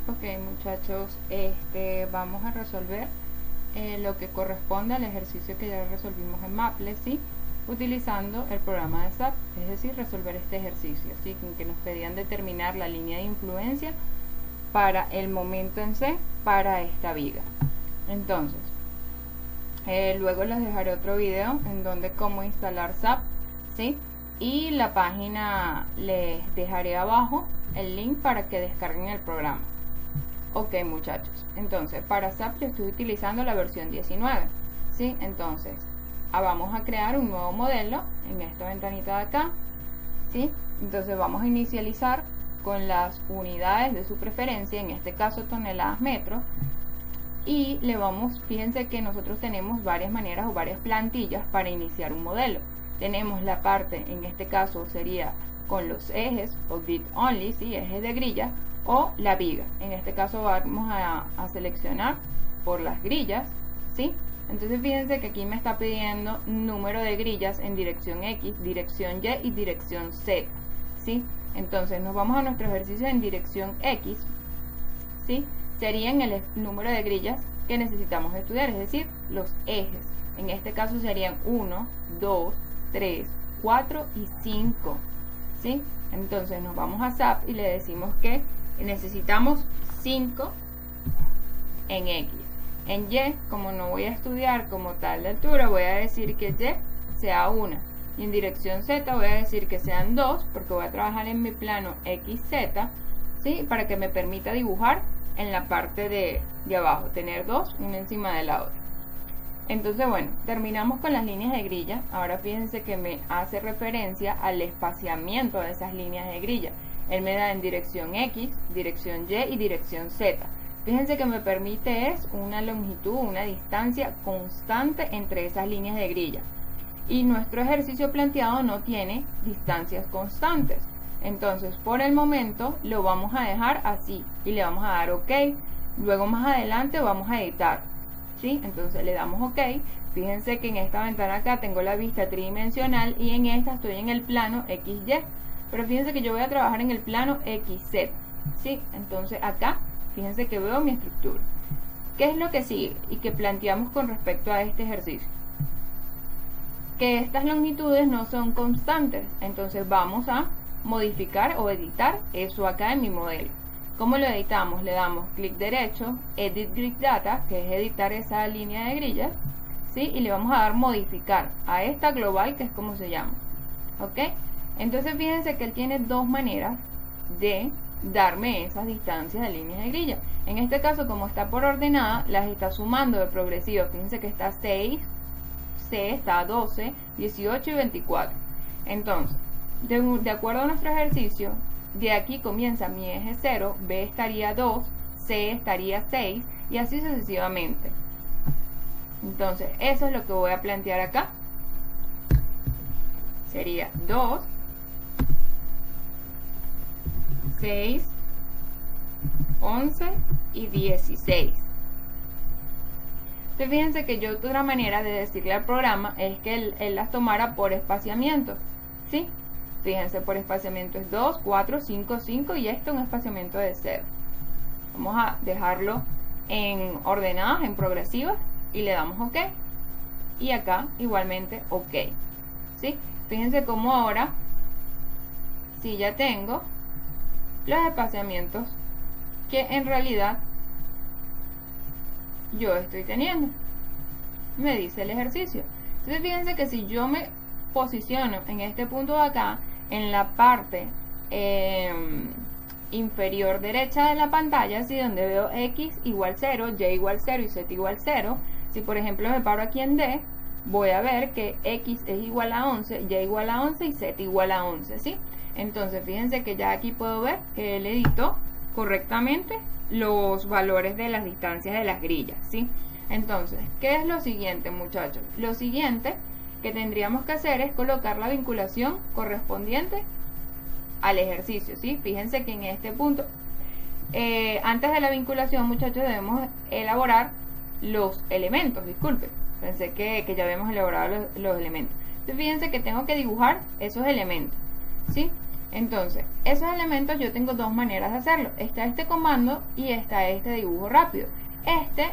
Ok, muchachos, vamos a resolver lo que corresponde al ejercicio que ya resolvimos en Maple, ¿sí? Utilizando el programa de SAP, es decir, resolver este ejercicio, ¿sí? En que nos pedían determinar la línea de influencia para el momento en C para esta viga. Entonces, luego les dejaré otro video en donde cómo instalar SAP, ¿sí? Y la página les dejaré abajo el link para que descarguen el programa. Ok, muchachos, entonces para SAP yo estoy utilizando la versión 19, ¿sí? Entonces, vamos a crear un nuevo modelo en esta ventanita de acá, ¿sí? Entonces vamos a inicializar con las unidades de su preferencia, en este caso toneladas metros, y le vamos, fíjense que nosotros tenemos varias maneras o varias plantillas para iniciar un modelo. Tenemos la parte, en este caso sería con los ejes o grid only, ¿sí? Ejes de grilla, o la viga. En este caso vamos a seleccionar por las grillas, ¿sí? Entonces fíjense que aquí me está pidiendo número de grillas en dirección X, dirección Y y dirección Z, ¿sí? Entonces nos vamos a nuestro ejercicio en dirección X, ¿sí? Serían el número de grillas que necesitamos estudiar, es decir, los ejes. En este caso serían 1, 2, 3, 4 y 5, ¿sí? Entonces nos vamos a SAP y le decimos que necesitamos 5 en X. En Y, como no voy a estudiar como tal de altura, voy a decir que Y sea 1. Y en dirección Z voy a decir que sean 2, porque voy a trabajar en mi plano XZ, ¿sí? Para que me permita dibujar en la parte de abajo, tener 2, una encima de la otra. Entonces, bueno, terminamos con las líneas de grilla. Ahora fíjense que me hace referencia al espaciamiento de esas líneas de grilla. Él me da en dirección X, dirección Y y dirección Z. Fíjense que me permite es una longitud, una distancia constante entre esas líneas de grilla. Y nuestro ejercicio planteado no tiene distancias constantes. Entonces, por el momento lo vamos a dejar así y le vamos a dar OK. Luego más adelante vamos a editar, ¿sí? Entonces le damos OK. Fíjense que en esta ventana acá tengo la vista tridimensional y en esta estoy en el plano XY. Pero fíjense que yo voy a trabajar en el plano XZ, ¿sí? Entonces acá, fíjense que veo mi estructura. ¿Qué es lo que sigue y que planteamos con respecto a este ejercicio? Que estas longitudes no son constantes. Entonces vamos a modificar o editar eso acá en mi modelo. ¿Cómo lo editamos? Le damos clic derecho, Edit Grid Data, que es editar esa línea de grillas, ¿sí? Y le vamos a dar modificar a esta global, que es como se llama, ¿ok? Entonces fíjense que él tiene dos maneras de darme esas distancias de líneas de grilla. En este caso, como está por ordenada, las está sumando de progresivo. Fíjense que está 6, C está 12, 18 y 24. Entonces, de acuerdo a nuestro ejercicio, de aquí comienza mi eje 0, B estaría 2, C estaría 6 y así sucesivamente. Entonces, eso es lo que voy a plantear acá. Sería 2, 6, 11 y 16. Entonces fíjense que yo otra manera de decirle al programa es que él las tomara por espaciamiento, ¿sí? Fíjense, por espaciamiento es 2, 4, 5, 5 y esto un espaciamiento de 0. Vamos a dejarlo en ordenadas, en progresivas y le damos OK. Y acá igualmente OK, ¿sí? Fíjense cómo ahora, si ya tengo los espaciamientos que en realidad yo estoy teniendo, me dice el ejercicio. Entonces fíjense que si yo me posiciono en este punto de acá, en la parte inferior derecha de la pantalla, ¿sí? Donde veo X igual 0, Y igual 0 y Z igual 0, si por ejemplo me paro aquí en D, voy a ver que X es igual a 11, Y igual a 11 y Z igual a 11, ¿sí? Entonces fíjense que ya aquí puedo ver que él editó correctamente los valores de las distancias de las grillas, ¿sí? Entonces, ¿qué es lo siguiente, muchachos? Lo siguiente que tendríamos que hacer es colocar la vinculación correspondiente al ejercicio, ¿sí? Fíjense que en este punto, antes de la vinculación, muchachos, debemos elaborar los elementos, disculpen, pensé que ya habíamos elaborado los elementos. Entonces, fíjense que tengo que dibujar esos elementos, ¿sí? Entonces, esos elementos yo tengo dos maneras de hacerlo. Está este comando y está este dibujo rápido.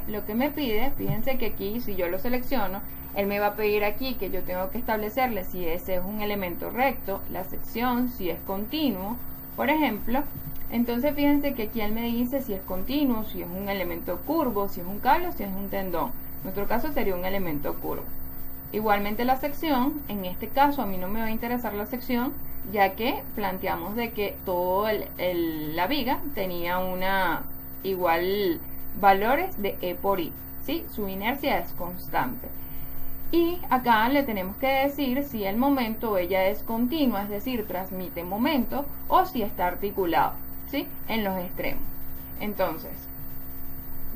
Lo que me pide, fíjense que aquí si yo lo selecciono, él me va a pedir aquí que yo tengo que establecerle si ese es un elemento recto, la sección, si es continuo, por ejemplo. Entonces fíjense que aquí él me dice si es continuo, si es un elemento curvo, si es un cable o si es un tendón. En nuestro caso sería un elemento curvo. Igualmente la sección, en este caso a mí no me va a interesar la sección, ya que planteamos de que todo la viga tenía una igual valores de E por I, ¿sí? Su inercia es constante. Y acá le tenemos que decir si el momento ella es continua, es decir, transmite momento, o si está articulado, ¿sí? En los extremos. Entonces,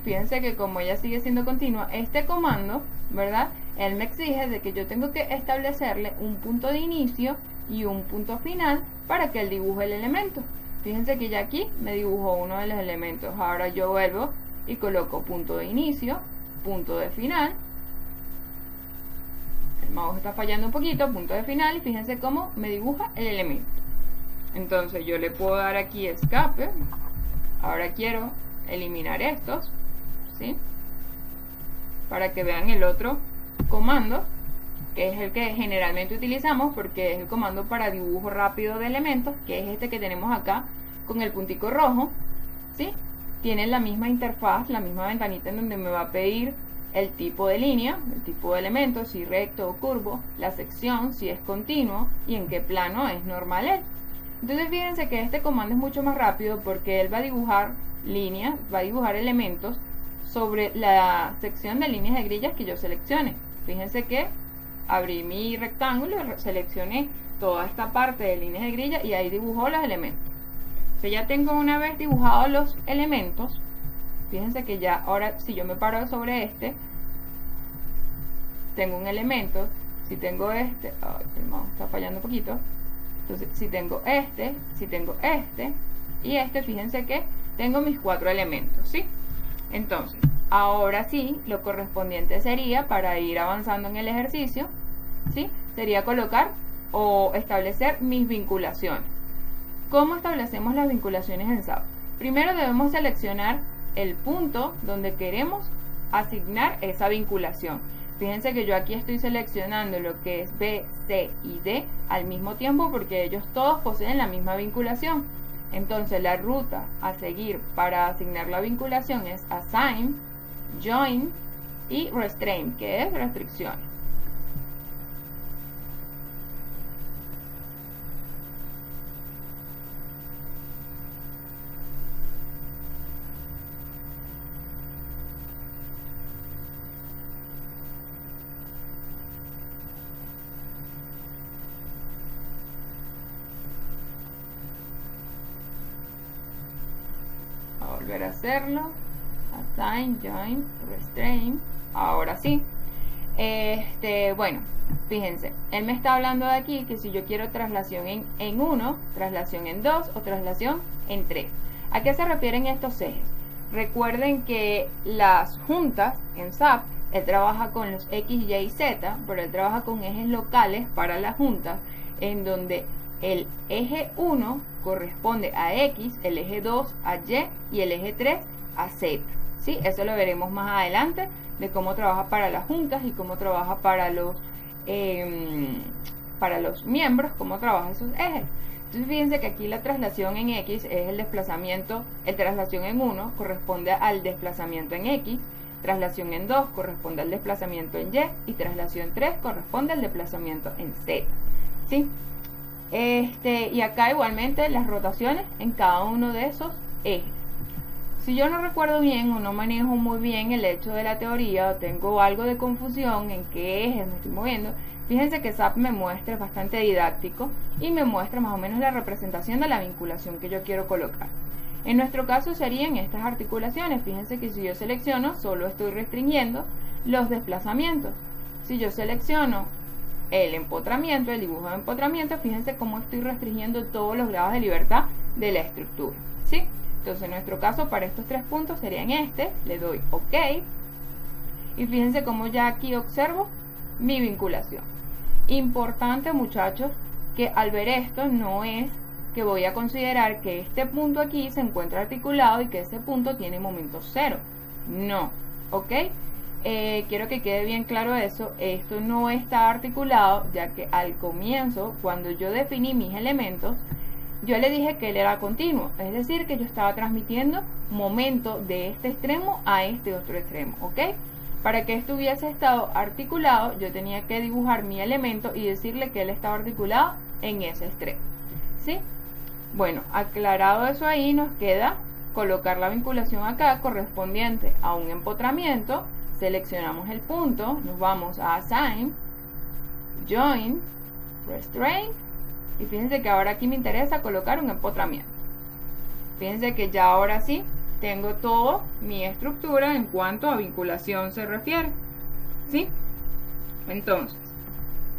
fíjense que como ella sigue siendo continua, este comando, ¿verdad? Él me exige de que yo tengo que establecerle un punto de inicio y un punto final para que él dibuje el elemento. Fíjense que ya aquí me dibujó uno de los elementos. Ahora yo vuelvo y coloco punto de inicio, punto de final. El mouse está fallando un poquito, punto de final, y fíjense cómo me dibuja el elemento. Entonces yo le puedo dar aquí escape. Ahora quiero eliminar estos, ¿sí? Para que vean el otro comando, que es el que generalmente utilizamos porque es el comando para dibujo rápido de elementos, que es este que tenemos acá con el puntico rojo, ¿sí? Tiene la misma interfaz, la misma ventanita en donde me va a pedir el tipo de línea, el tipo de elemento, si recto o curvo, la sección, si es continuo y en qué plano es normal él. Entonces fíjense que este comando es mucho más rápido porque él va a dibujar líneas, va a dibujar elementos sobre la sección de líneas de grillas que yo seleccione. Fíjense que abrí mi rectángulo, seleccioné toda esta parte de líneas de grilla y ahí dibujó los elementos. O ya tengo una vez dibujados los elementos. Fíjense que ya ahora si yo me paro sobre este, tengo un elemento. Si tengo este, el mouse está fallando un poquito. Entonces si tengo este y este, fíjense que tengo mis 4 elementos, ¿sí? Entonces, ahora sí, lo correspondiente sería, para ir avanzando en el ejercicio, ¿sí? Sería colocar o establecer mis vinculaciones. ¿Cómo establecemos las vinculaciones en SAP? Primero debemos seleccionar el punto donde queremos asignar esa vinculación. Fíjense que yo aquí estoy seleccionando lo que es B, C y D al mismo tiempo porque ellos todos poseen la misma vinculación. Entonces la ruta a seguir para asignar la vinculación es Assign, Join y Restrain, que es restricciones. Volver a hacerlo, Assign, Join, Restrain. Ahora sí, bueno, fíjense, él me está hablando de aquí que si yo quiero traslación en 1, traslación en 2 o traslación en 3. ¿A qué se refieren estos ejes? Recuerden que las juntas en SAP, él trabaja con los X, Y y Z, pero él trabaja con ejes locales para las juntas, en donde el eje 1 corresponde a X, el eje 2 a Y y el eje 3 a Z. ¿Sí? Eso lo veremos más adelante, de cómo trabaja para las juntas y cómo trabaja para los miembros, cómo trabaja esos ejes. Entonces fíjense que aquí la traslación en X es el desplazamiento, el traslación en 1 corresponde al desplazamiento en X, traslación en 2 corresponde al desplazamiento en Y y traslación 3 corresponde al desplazamiento en Z. ¿Sí? Y acá igualmente las rotaciones en cada uno de esos ejes. Si yo no recuerdo bien o no manejo muy bien el hecho de la teoría o tengo algo de confusión en qué ejes me estoy moviendo, fíjense que SAP me muestra, es bastante didáctico y me muestra más o menos la representación de la vinculación que yo quiero colocar. En nuestro caso serían estas articulaciones. Fíjense que si yo selecciono, solo estoy restringiendo los desplazamientos. Si yo selecciono el empotramiento, el dibujo de empotramiento, fíjense cómo estoy restringiendo todos los grados de libertad de la estructura, ¿sí? Entonces en nuestro caso para estos 3 puntos serían le doy OK y fíjense cómo ya aquí observo mi vinculación. Importante, muchachos, que al ver esto no es que voy a considerar que este punto aquí se encuentra articulado y que ese punto tiene momento cero. No, ¿ok? Quiero que quede bien claro eso. Esto no está articulado, ya que al comienzo, cuando yo definí mis elementos, yo le dije que él era continuo, es decir, que yo estaba transmitiendo momento de este extremo a este otro extremo, ¿ok? Para que esto hubiese estado articulado, yo tenía que dibujar mi elemento y decirle que él estaba articulado en ese extremo, ¿sí? Bueno, aclarado eso ahí, nos queda colocar la vinculación acá correspondiente a un empotramiento. Seleccionamos el punto, nos vamos a Assign, Join, Restraint, y fíjense que ahora aquí me interesa colocar un empotramiento. Fíjense que ya ahora sí tengo toda mi estructura en cuanto a vinculación se refiere, ¿sí? Entonces,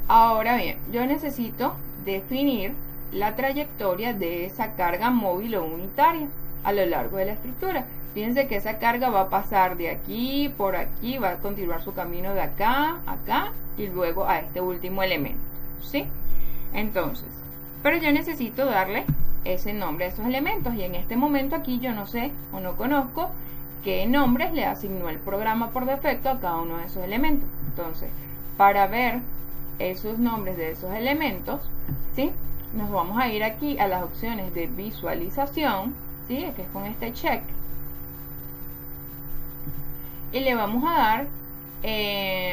ahora bien, yo necesito definir la trayectoria de esa carga móvil o unitaria a lo largo de la estructura. Fíjense que esa carga va a pasar de aquí, por aquí, va a continuar su camino de acá, acá y luego a este último elemento, ¿sí? Entonces, pero yo necesito darle ese nombre a esos elementos y en este momento aquí yo no sé o no conozco qué nombres le asignó el programa por defecto a cada uno de esos elementos. Entonces, para ver esos nombres de esos elementos, ¿sí?, nos vamos a ir aquí a las opciones de visualización, ¿sí?, que es con este check, y le vamos a dar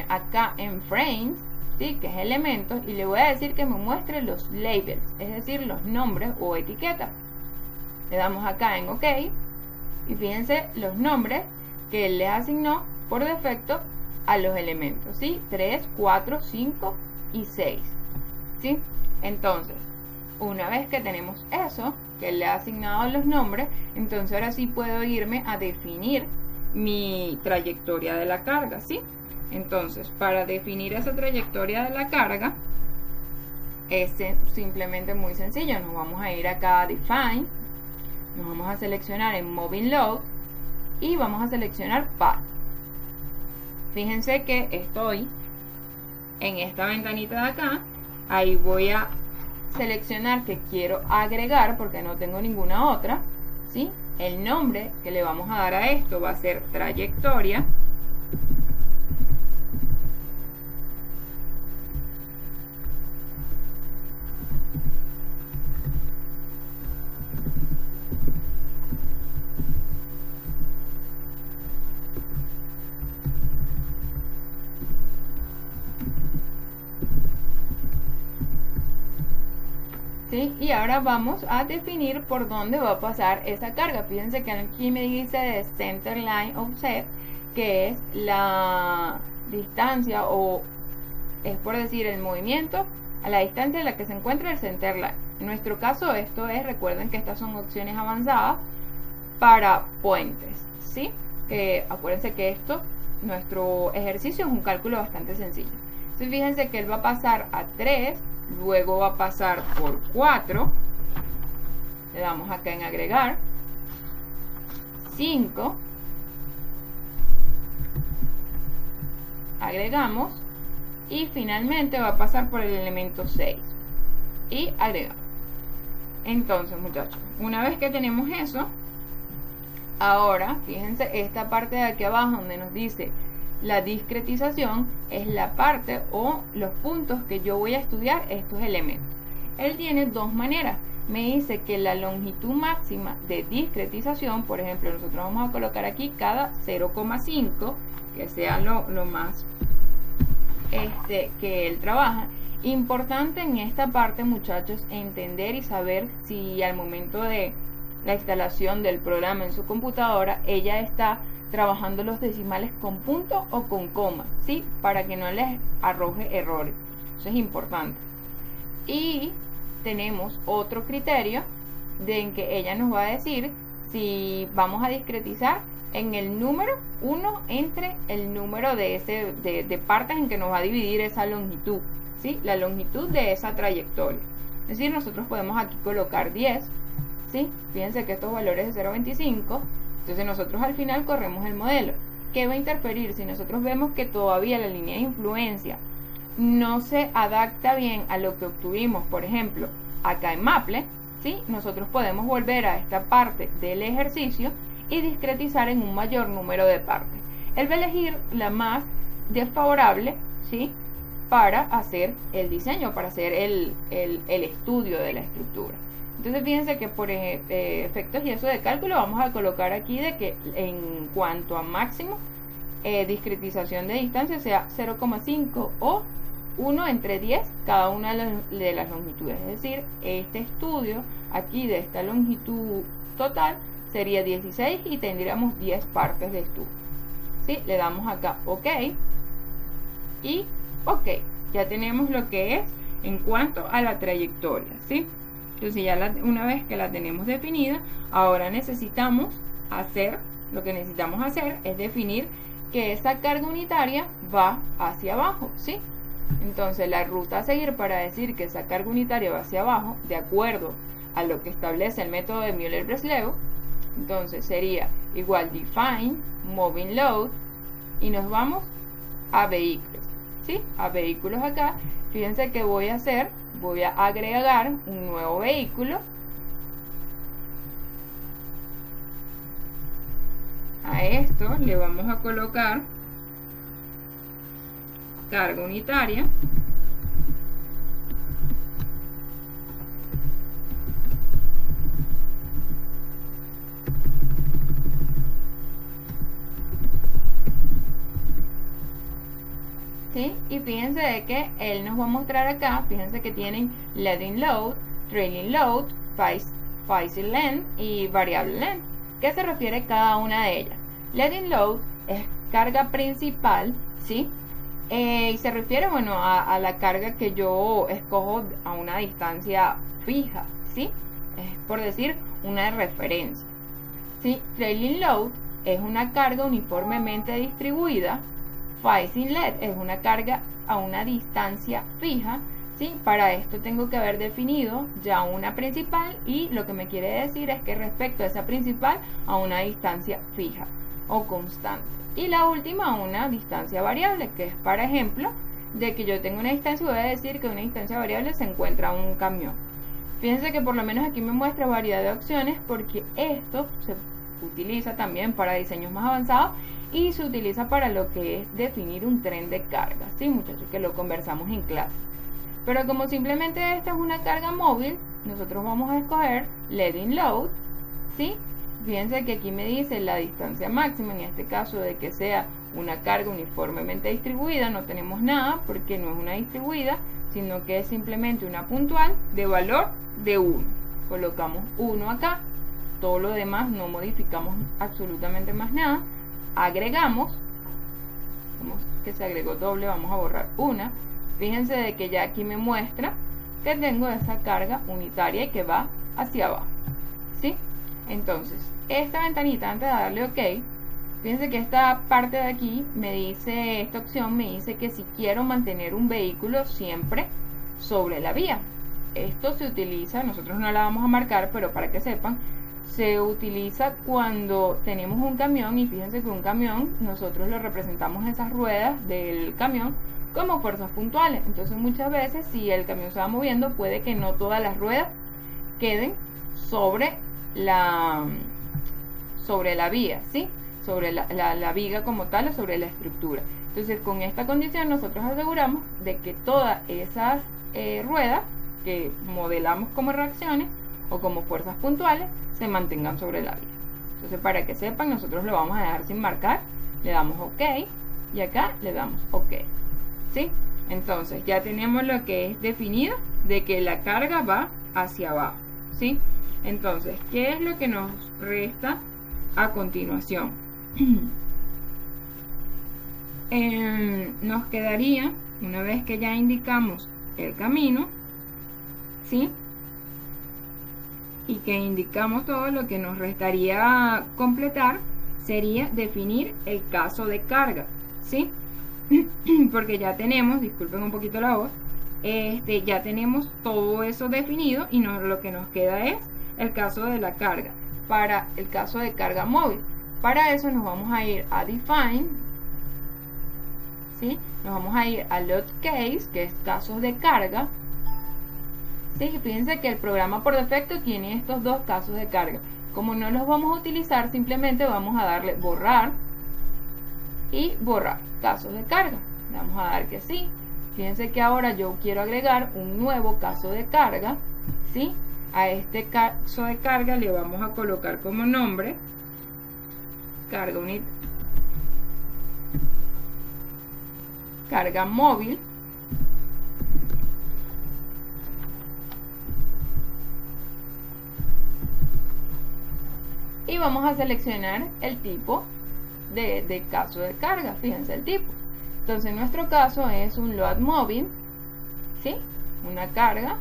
acá en frames, ¿sí?, que es elementos, y le voy a decir que me muestre los labels, es decir, los nombres o etiquetas. Le damos acá en OK y fíjense los nombres que él le asignó por defecto a los elementos, ¿sí? 3, 4, 5 y 6, ¿sí? Entonces, una vez que tenemos eso, que él le ha asignado los nombres, entonces ahora sí puedo irme a definir mi trayectoria de la carga, ¿sí? Entonces, para definir esa trayectoria de la carga, es simplemente muy sencillo. Nos vamos a ir acá a Define, nos vamos a seleccionar en Moving Load y vamos a seleccionar Path. Fíjense que estoy en esta ventanita de acá, ahí voy a seleccionar que quiero agregar porque no tengo ninguna otra, ¿sí? El nombre que le vamos a dar a esto va a ser trayectoria. ¿Sí? Y ahora vamos a definir por dónde va a pasar esa carga. Fíjense que aquí me dice de Center Line Offset, que es la distancia, o es por decir el movimiento a la distancia en la que se encuentra el Center Line. En nuestro caso esto es, recuerden que estas son opciones avanzadas para puentes, ¿sí? Acuérdense que esto, nuestro ejercicio es un cálculo bastante sencillo. Entonces fíjense que él va a pasar a 3, luego va a pasar por 4, le damos acá en agregar, 5, agregamos y finalmente va a pasar por el elemento 6 y agregamos. Entonces, muchachos, una vez que tenemos eso, ahora fíjense esta parte de aquí abajo donde nos dice la discretización, es la parte o los puntos que yo voy a estudiar estos elementos. Él tiene dos maneras. Me dice que la longitud máxima de discretización, por ejemplo, nosotros vamos a colocar aquí cada 0,5, que sea lo más que él trabaja. Importante en esta parte, muchachos, entender y saber si al momento de la instalación del programa en su computadora, ella está trabajando los decimales con punto o con coma, ¿sí? Para que no les arroje errores. Eso es importante. Y tenemos otro criterio en que ella nos va a decir si vamos a discretizar en el número 1 entre el número de partes en que nos va a dividir esa longitud, ¿sí? La longitud de esa trayectoria. Es decir, nosotros podemos aquí colocar 10, ¿sí? Fíjense que estos valores de 0,25. Entonces nosotros al final corremos el modelo. ¿Qué va a interferir? Si nosotros vemos que todavía la línea de influencia no se adapta bien a lo que obtuvimos, por ejemplo, acá en Maple, ¿sí? Nosotros podemos volver a esta parte del ejercicio y discretizar en un mayor número de partes. Él va a elegir la más desfavorable, ¿sí?, para hacer el diseño, para hacer el estudio de la estructura. Entonces fíjense que por efectos y eso de cálculo vamos a colocar aquí de que en cuanto a máximo discretización de distancia sea 0,5 o 1 entre 10 cada una de las longitudes. Es decir, este estudio aquí de esta longitud total sería 16 y tendríamos 10 partes de estudio. ¿Sí? Le damos acá OK y OK. Ya tenemos lo que es en cuanto a la trayectoria, ¿sí? Entonces ya una vez que la tenemos definida, ahora necesitamos hacer, lo que necesitamos hacer es definir que esa carga unitaria va hacia abajo, ¿sí? Entonces la ruta a seguir para decir que esa carga unitaria va hacia abajo, de acuerdo a lo que establece el método de Müller-Breslev, entonces sería igual define moving load y nos vamos a vehículos, ¿sí? A vehículos acá. Fíjense que voy a agregar un nuevo vehículo. A esto le vamos a colocar carga unitaria. ¿Sí? Y fíjense de que él nos va a mostrar acá, fíjense que tienen leading load, trailing load, phasing length y variable length. ¿Qué se refiere cada una de ellas? Leading load es carga principal, ¿sí? Y se refiere, bueno, a la carga que yo escojo a una distancia fija, ¿sí? Es por decir una referencia, ¿sí? Trailing load es una carga uniformemente distribuida. Phasing length es una carga a una distancia fija, ¿sí? Para esto tengo que haber definido ya una principal y lo que me quiere decir es que respecto a esa principal a una distancia fija o constante. Y la última a una distancia variable, que es, por ejemplo, de que yo tengo una distancia, voy a decir que una distancia variable se encuentra un camión. Fíjense que por lo menos aquí me muestra variedad de opciones porque esto se utiliza también para diseños más avanzados y se utiliza para lo que es definir un tren de carga, ¿sí, muchachos? Que lo conversamos en clase. Pero como simplemente esta es una carga móvil, nosotros vamos a escoger leading load, ¿sí? Fíjense que aquí me dice la distancia máxima, en este caso de que sea una carga uniformemente distribuida, no tenemos nada porque no es una distribuida, sino que es simplemente una puntual de valor de 1. Colocamos 1 acá, todo lo demás no modificamos absolutamente más nada. Agregamos, vemos que se agregó doble, vamos a borrar una. Fíjense de que ya aquí me muestra que tengo esa carga unitaria y que va hacia abajo, ¿sí? Entonces, esta ventanita, antes de darle OK, fíjense que esta parte de aquí me dice, esta opción me dice que si quiero mantener un vehículo siempre sobre la vía. Esto se utiliza, nosotros no la vamos a marcar, pero para que sepan, se utiliza cuando tenemos un camión y fíjense que un camión, nosotros lo representamos esas ruedas del camión como fuerzas puntuales. Entonces muchas veces si el camión se va moviendo puede que no todas las ruedas queden sobre la vía, ¿sí? Sobre la viga como tal o sobre la estructura. Entonces con esta condición nosotros aseguramos de que todas esas ruedas que modelamos como reacciones o como fuerzas puntuales se mantengan sobre la vía. Entonces para que sepan, nosotros lo vamos a dejar sin marcar, le damos OK y acá le damos OK, ¿sí? Entonces ya tenemos lo que es definido de que la carga va hacia abajo, ¿sí? Entonces, ¿qué es lo que nos resta a continuación? Nos quedaría, una vez que ya indicamos el camino, ¿sí? Y que indicamos todo, lo que nos restaría completar sería definir el caso de carga, ¿sí? Porque ya tenemos, disculpen un poquito la voz, ya tenemos todo eso definido y lo que nos queda es el caso de la carga. Para el caso de carga móvil, para eso nos vamos a ir a define, ¿sí? Nos vamos a ir a load case, que es casos de carga, ¿Sí? Fíjense que el programa por defecto tiene estos dos casos de carga. Como no los vamos a utilizar, simplemente vamos a darle borrar y borrar casos de carga. Le vamos a dar que sí. Fíjense que ahora yo quiero agregar un nuevo caso de carga, ¿sí? A este caso de carga le vamos a colocar como nombre carga móvil. Y vamos a seleccionar el tipo de caso de carga. Fíjense el tipo. Entonces en nuestro caso es un load móvil, ¿sí? Una carga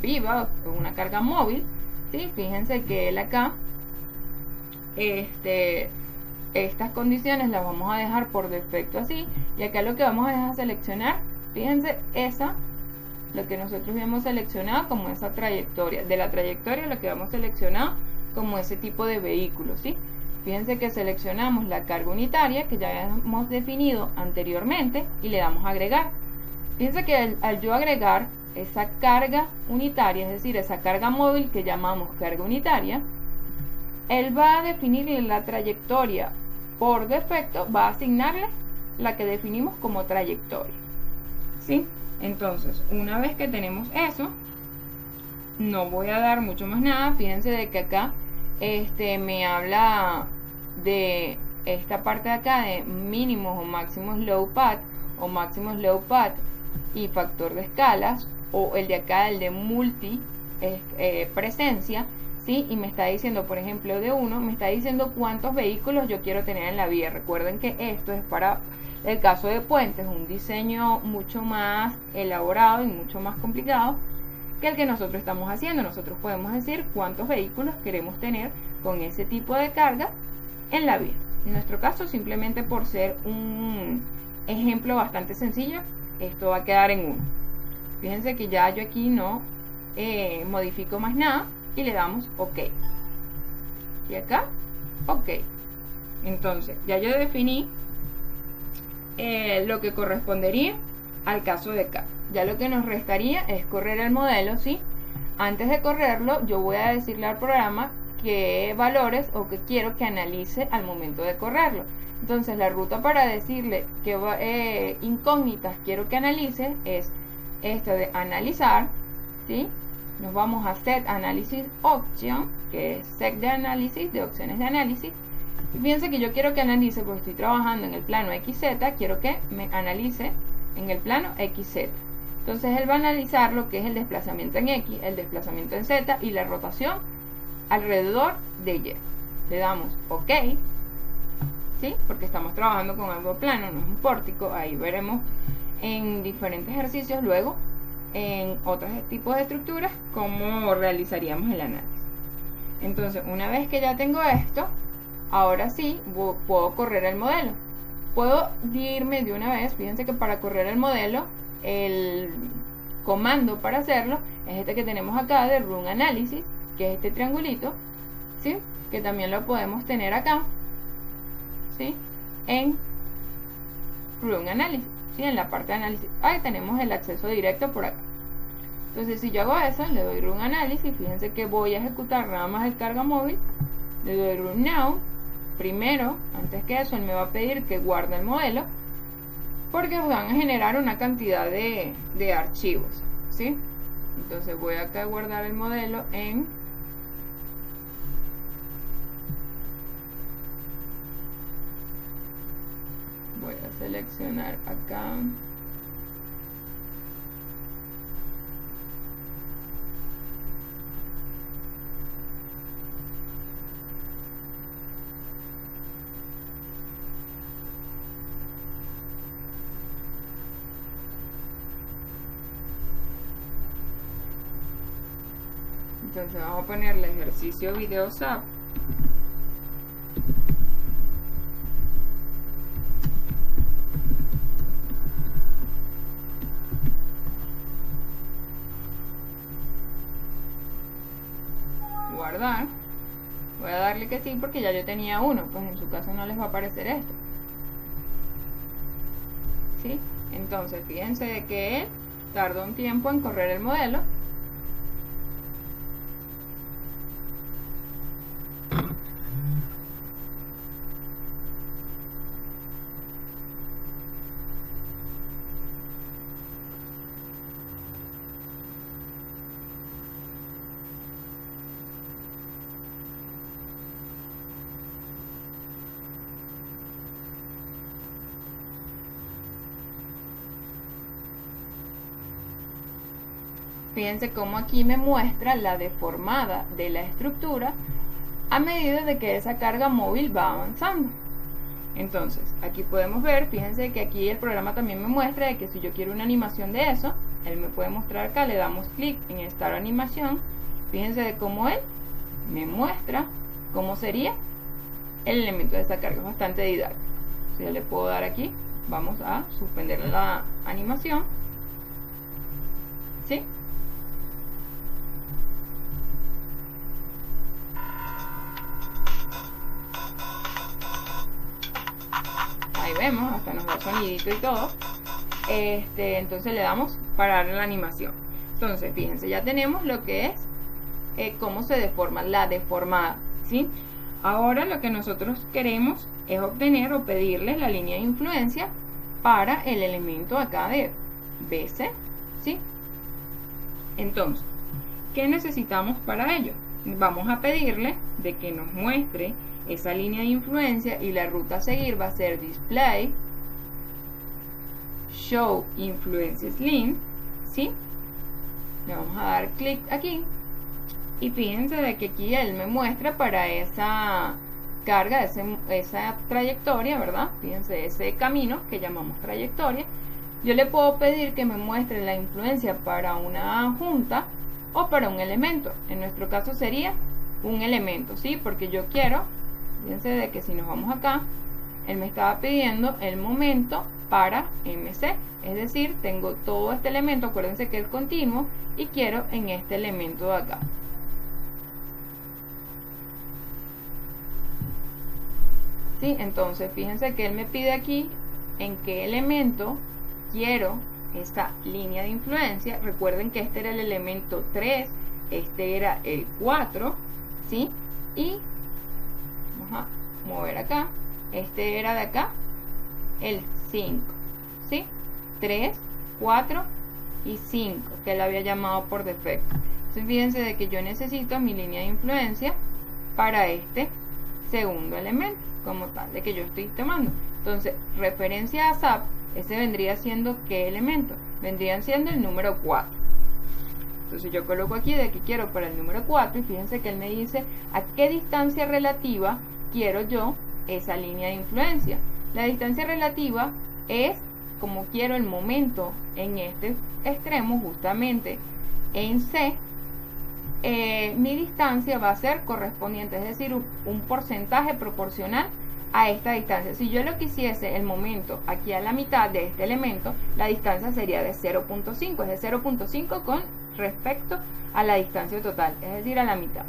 viva, una carga móvil, ¿sí? Fíjense que él acá, estas condiciones las vamos a dejar por defecto así, y acá lo que vamos a seleccionar, fíjense, lo que nosotros habíamos seleccionado como esa trayectoria, de la trayectoria lo que vamos seleccionado como ese tipo de vehículo, ¿sí? Fíjense que seleccionamos la carga unitaria que ya hemos definido anteriormente y le damos a agregar. Fíjense que al yo agregar esa carga unitaria, es decir, esa carga móvil que llamamos carga unitaria, él va a definir la trayectoria por defecto, va a asignarle la que definimos como trayectoria, ¿sí? Entonces, una vez que tenemos eso, no voy a dar mucho más nada. Fíjense de que acá me habla de esta parte de acá de mínimos o máximos low path o máximos low path y factor de escalas, o el de acá, el de multi presencia, ¿sí? Y me está diciendo, por ejemplo, de uno, me está diciendo cuántos vehículos yo quiero tener en la vía. Recuerden que esto es para el caso de puentes, un diseño mucho más elaborado y mucho más complicado que el que nosotros estamos haciendo. Nosotros podemos decir cuántos vehículos queremos tener con ese tipo de carga en la vía. En nuestro caso, simplemente por ser un ejemplo bastante sencillo, esto va a quedar en 1. Fíjense que ya yo aquí no modifico más nada y le damos OK. Y acá, OK. Entonces, ya yo definí lo que correspondería al caso de carga. Ya lo que nos restaría es correr el modelo, ¿sí? Antes de correrlo, yo voy a decirle al programa qué valores o qué quiero que analice al momento de correrlo. Entonces la ruta para decirle qué incógnitas quiero que analice es esto de analizar, ¿sí? Nos vamos a set analysis option, que es set de análisis, de opciones de análisis. Y fíjense que yo quiero que analice, porque estoy trabajando en el plano XZ, quiero que me analice en el plano XZ. Entonces él va a analizar lo que es el desplazamiento en X, el desplazamiento en Z y la rotación alrededor de Y. Le damos OK, ¿sí? Porque estamos trabajando con algo plano, no es un pórtico. Ahí veremos en diferentes ejercicios luego, en otros tipos de estructuras, cómo realizaríamos el análisis. Entonces, una vez que ya tengo esto, ahora sí puedo correr el modelo. Puedo irme de una vez. Fíjense que para correr el modelo, el comando para hacerlo es este que tenemos acá de Run Analysis, que es este triangulito, ¿sí? Que también lo podemos tener acá, ¿sí? En Run Analysis, ¿sí? En la parte de análisis. Ahí tenemos el acceso directo por acá. Entonces, si yo hago eso, le doy Run Analysis. Fíjense que voy a ejecutar nada más el carga móvil. Le doy Run Now. Primero, antes que eso, él me va a pedir que guarde el modelo, porque nos van a generar una cantidad de archivos, ¿sí? Entonces voy acá a guardar el modelo en voy a seleccionar acá entonces vamos a ponerle ejercicio video SAP. Guardar. Voy a darle que sí porque ya yo tenía uno, pues en su caso no les va a aparecer esto, ¿sí? Entonces fíjense de que él Tarda un tiempo en correr el modelo. Fíjense cómo aquí me muestra la deformada de la estructura a medida de que esa carga móvil va avanzando. Entonces, aquí podemos ver, fíjense que aquí el programa también me muestra de que si yo quiero una animación de eso, él me puede mostrar acá, le damos clic en Start Animación. Fíjense de cómo él me muestra cómo sería el elemento de esa carga. Es bastante didáctico. Si yo le puedo dar aquí, vamos a suspender la animación. ¿Sí? Ahí vemos, hasta nos da sonidito y todo. Entonces le damos parar la animación. Entonces, fíjense, ya tenemos lo que es cómo se deforma, la deformada, ¿sí? Ahora lo que nosotros queremos es obtener o pedirle la línea de influencia para el elemento acá de BC, ¿sí? Entonces, ¿qué necesitamos para ello? Vamos a pedirle de que nos muestre esa línea de influencia y la ruta a seguir va a ser Display Show Influences Link, ¿sí? Le vamos a dar clic aquí y fíjense de que aquí él me muestra para esa carga, esa trayectoria, ¿verdad? Fíjense ese camino que llamamos trayectoria. Yo le puedo pedir que me muestre la influencia para una junta o para un elemento. En nuestro caso sería un elemento, ¿sí? Porque yo quiero, fíjense de que si nos vamos acá, él me estaba pidiendo el momento para MC, es decir, tengo todo este elemento, acuérdense que es continuo, y quiero en este elemento de acá. ¿Sí? Entonces, fíjense que él me pide aquí en qué elemento quiero esta línea de influencia. Recuerden que este era el elemento 3, este era el 4, ¿sí? Y vamos a mover acá, este era de acá el 5, ¿sí? 3, 4 y 5 que él había llamado por defecto. Entonces fíjense de que yo necesito mi línea de influencia para este segundo elemento como tal, de que yo estoy tomando. Entonces, referencia a SAP, ese vendría siendo ¿qué elemento? Vendrían siendo el número 4. Entonces yo coloco aquí de que quiero para el número 4 y fíjense que él me dice a qué distancia relativa quiero yo esa línea de influencia. La distancia relativa es como quiero el momento en este extremo, justamente en C. Mi distancia va a ser correspondiente, es decir, un porcentaje proporcional a esta distancia. Si yo lo quisiese el momento aquí a la mitad de este elemento, la distancia sería de 0.5, es de 0.5 con respecto a la distancia total, es decir, a la mitad.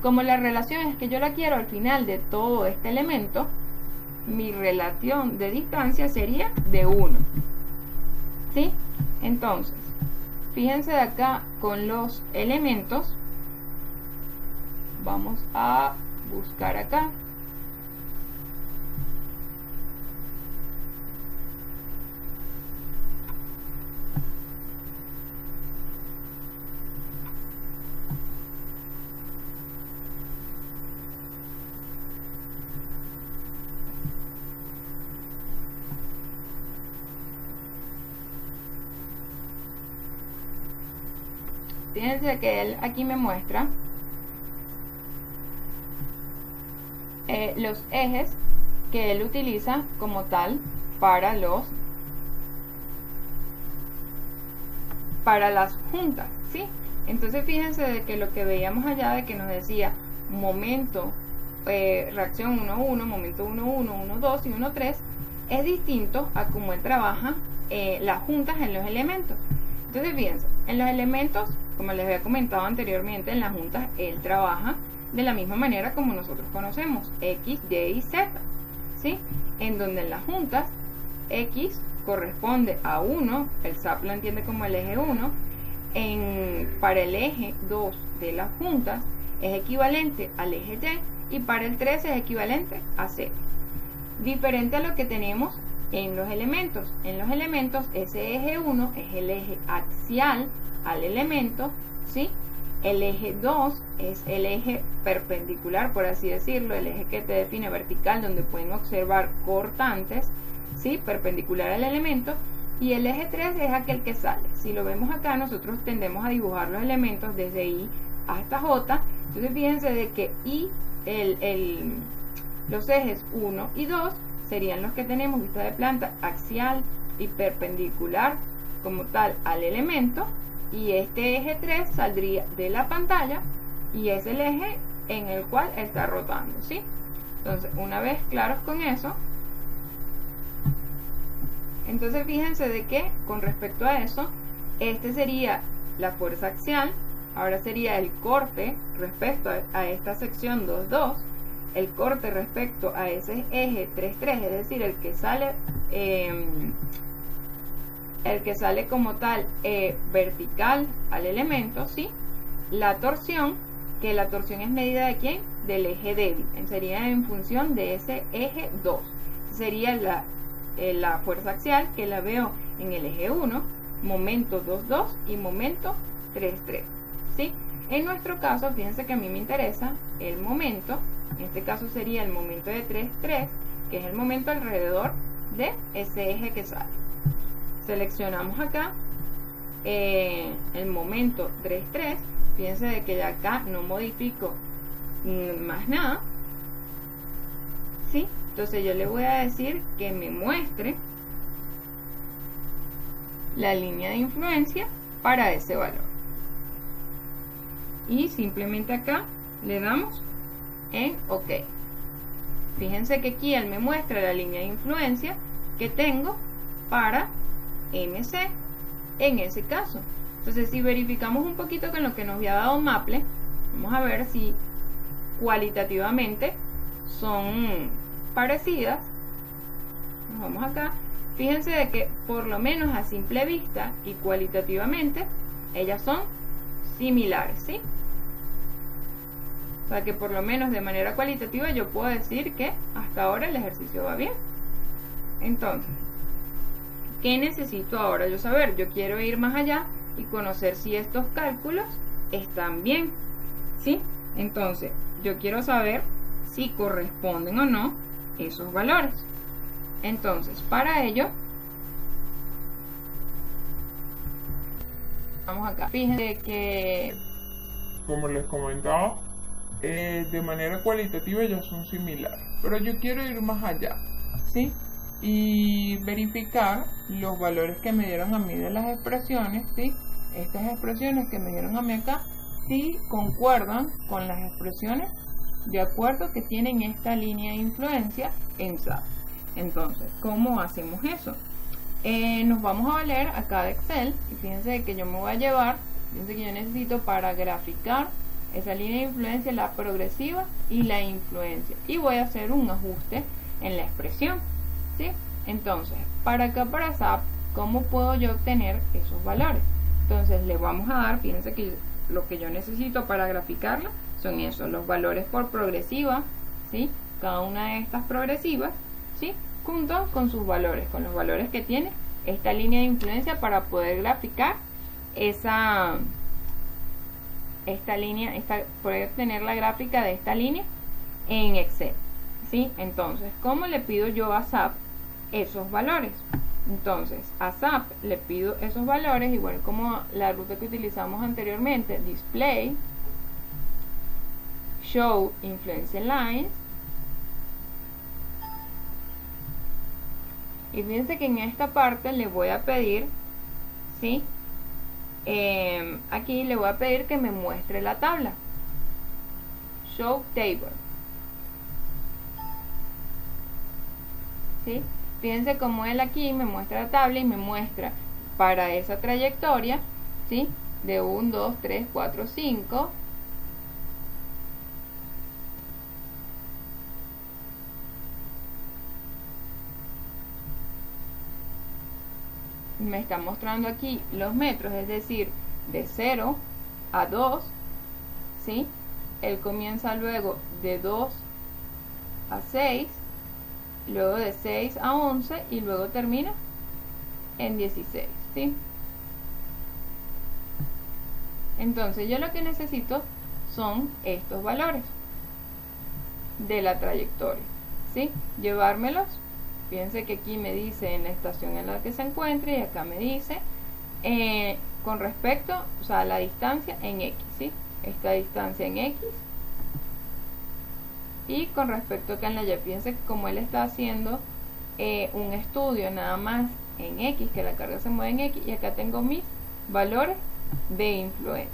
Como la relación es que yo la quiero al final de todo este elemento, mi relación de distancia sería de 1, ¿sí? Entonces, fíjense de acá con los elementos, vamos a buscar acá. Fíjense que él aquí me muestra los ejes que él utiliza como tal para las juntas, ¿sí? Entonces fíjense de que lo que veíamos allá de que nos decía momento, reacción 1-1, momento 1-1, 1-2 y 1-3 es distinto a cómo él trabaja las juntas en los elementos. Entonces fíjense, en los elementos, como les había comentado anteriormente, en las juntas él trabaja de la misma manera como nosotros conocemos, X, Y y Z, ¿sí? En donde en las juntas X corresponde a 1, el SAP lo entiende como el eje 1, para el eje 2 de las juntas es equivalente al eje Y para el 3 es equivalente a 0. Diferente a lo que tenemos en los elementos. En los elementos ese eje 1 es el eje axial al elemento, ¿sí? El eje 2 es el eje perpendicular, por así decirlo, el eje que te define vertical, donde pueden observar cortantes, ¿sí? Perpendicular al elemento. Y el eje 3 es aquel que sale. Si lo vemos acá, nosotros tendemos a dibujar los elementos desde I hasta J. Entonces fíjense de que los ejes 1 y 2 serían los que tenemos vista de planta axial y perpendicular como tal al elemento, y este eje 3 saldría de la pantalla y es el eje en el cual está rotando, ¿sí? Entonces, una vez claros con eso, entonces fíjense de que con respecto a eso, este sería la fuerza axial. Ahora sería el corte respecto a esta sección 2,2, el corte respecto a ese eje 3,3, es decir, el que sale como tal vertical al elemento, ¿sí? La torsión, que la torsión es medida de ¿quién? Del eje débil, sería en función de ese eje 2. Sería la fuerza axial, que la veo en el eje 1, momento 2,2 y momento 3,3. ¿Sí? En nuestro caso, fíjense que a mí me interesa el momento, en este caso sería el momento de 3,3, que es el momento alrededor de ese eje que sale. Seleccionamos acá el momento 3,3, fíjense de que de acá no modifico más nada, ¿sí? Entonces yo le voy a decir que me muestre la línea de influencia para ese valor. Y simplemente acá le damos en OK. Fíjense que aquí él me muestra la línea de influencia que tengo para MC en ese caso. Entonces, si verificamos un poquito con lo que nos había dado Maple, vamos a ver si cualitativamente son parecidas. Nos vamos acá. Fíjense de que por lo menos a simple vista y cualitativamente ellas son similares, ¿sí? O sea que por lo menos de manera cualitativa yo puedo decir que hasta ahora el ejercicio va bien. Entonces, ¿qué necesito ahora yo saber? Yo quiero ir más allá y conocer si estos cálculos están bien, ¿sí? Entonces, yo quiero saber si corresponden o no esos valores. Entonces, para ello, vamos acá. Fíjense que, como les comentaba, de manera cualitativa ya son similares, pero yo quiero ir más allá, ¿sí? Y verificar los valores que me dieron a mí de las expresiones, ¿sí? Estas expresiones que me dieron a mí acá, si concuerdan con las expresiones de acuerdo que tienen esta línea de influencia en SAP. Entonces, ¿cómo hacemos eso? Nos vamos a valer acá de Excel, y fíjense que yo me voy a llevar, fíjense que yo necesito para graficar esa línea de influencia, la progresiva y la influencia, y voy a hacer un ajuste en la expresión, ¿sí? Entonces, para acá, para SAP, ¿cómo puedo yo obtener esos valores? Entonces, le vamos a dar, fíjense que lo que yo necesito para graficarla son esos, los valores por progresiva, ¿sí? Cada una de estas progresivas, ¿sí? Junto con sus valores, con los valores que tiene esta línea de influencia para poder graficar poder tener la gráfica de esta línea en Excel, ¿sí? Entonces, ¿cómo le pido yo a SAP esos valores? Entonces, a SAP le pido esos valores, igual como la ruta que utilizamos anteriormente, display, show influence lines, y fíjense que en esta parte le voy a pedir, ¿sí? Aquí le voy a pedir que me muestre la tabla, show table, ¿sí? Fíjense cómo él aquí me muestra la tabla y me muestra para esa trayectoria, ¿sí? De 1, 2, 3, 4, 5. me está mostrando aquí los metros, es decir, de 0 a 2, ¿sí? Él comienza luego de 2 a 6, luego de 6 a 11 y luego termina en 16, ¿sí? Entonces yo lo que necesito son estos valores de la trayectoria, ¿sí? Llevármelos. Fíjense que aquí me dice en la estación en la que se encuentre y acá me dice con respecto, o sea, la distancia en X, ¿sí? Esta distancia en X. Y con respecto acá en la Y, fíjense que como él está haciendo un estudio nada más en X, que la carga se mueve en X, y acá tengo mis valores de influencia.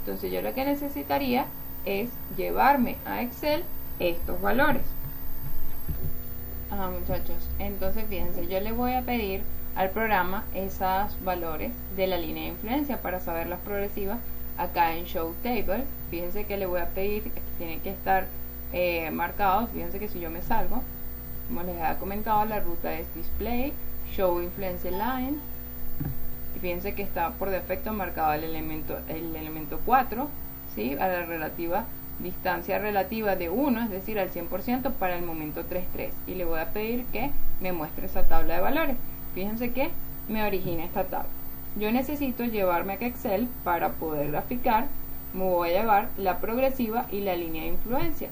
Entonces yo lo que necesitaría es llevarme a Excel estos valores. Muchachos, entonces fíjense, yo le voy a pedir al programa esos valores de la línea de influencia para saber las progresivas acá en Show Table. Fíjense que le voy a pedir que tienen que estar marcados. Fíjense que si yo me salgo, como les había comentado, la ruta es Display, Show Influence Line, y fíjense que está por defecto marcado el elemento 4, ¿sí? A la relativa distancia relativa de 1, es decir, al 100% para el momento 3.3, y le voy a pedir que me muestre esa tabla de valores. Fíjense que me origina esta tabla. Yo necesito llevarme a Excel para poder graficar. Me voy a llevar la progresiva y la línea de influencia.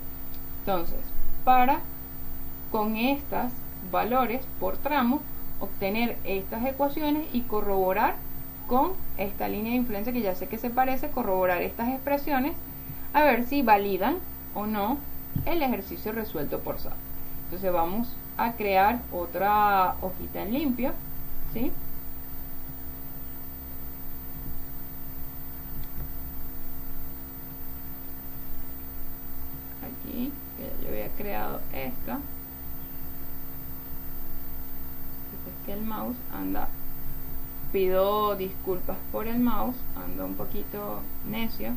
Entonces, para con estos valores por tramo obtener estas ecuaciones y corroborar con esta línea de influencia que ya sé que se parece, corroborar estas expresiones a ver si validan o no el ejercicio resuelto por SAP. Entonces vamos a crear otra hojita en limpio, ¿sí? Aquí, que ya yo había creado esta. Es que el mouse anda, pido disculpas por el mouse, anda un poquito necio.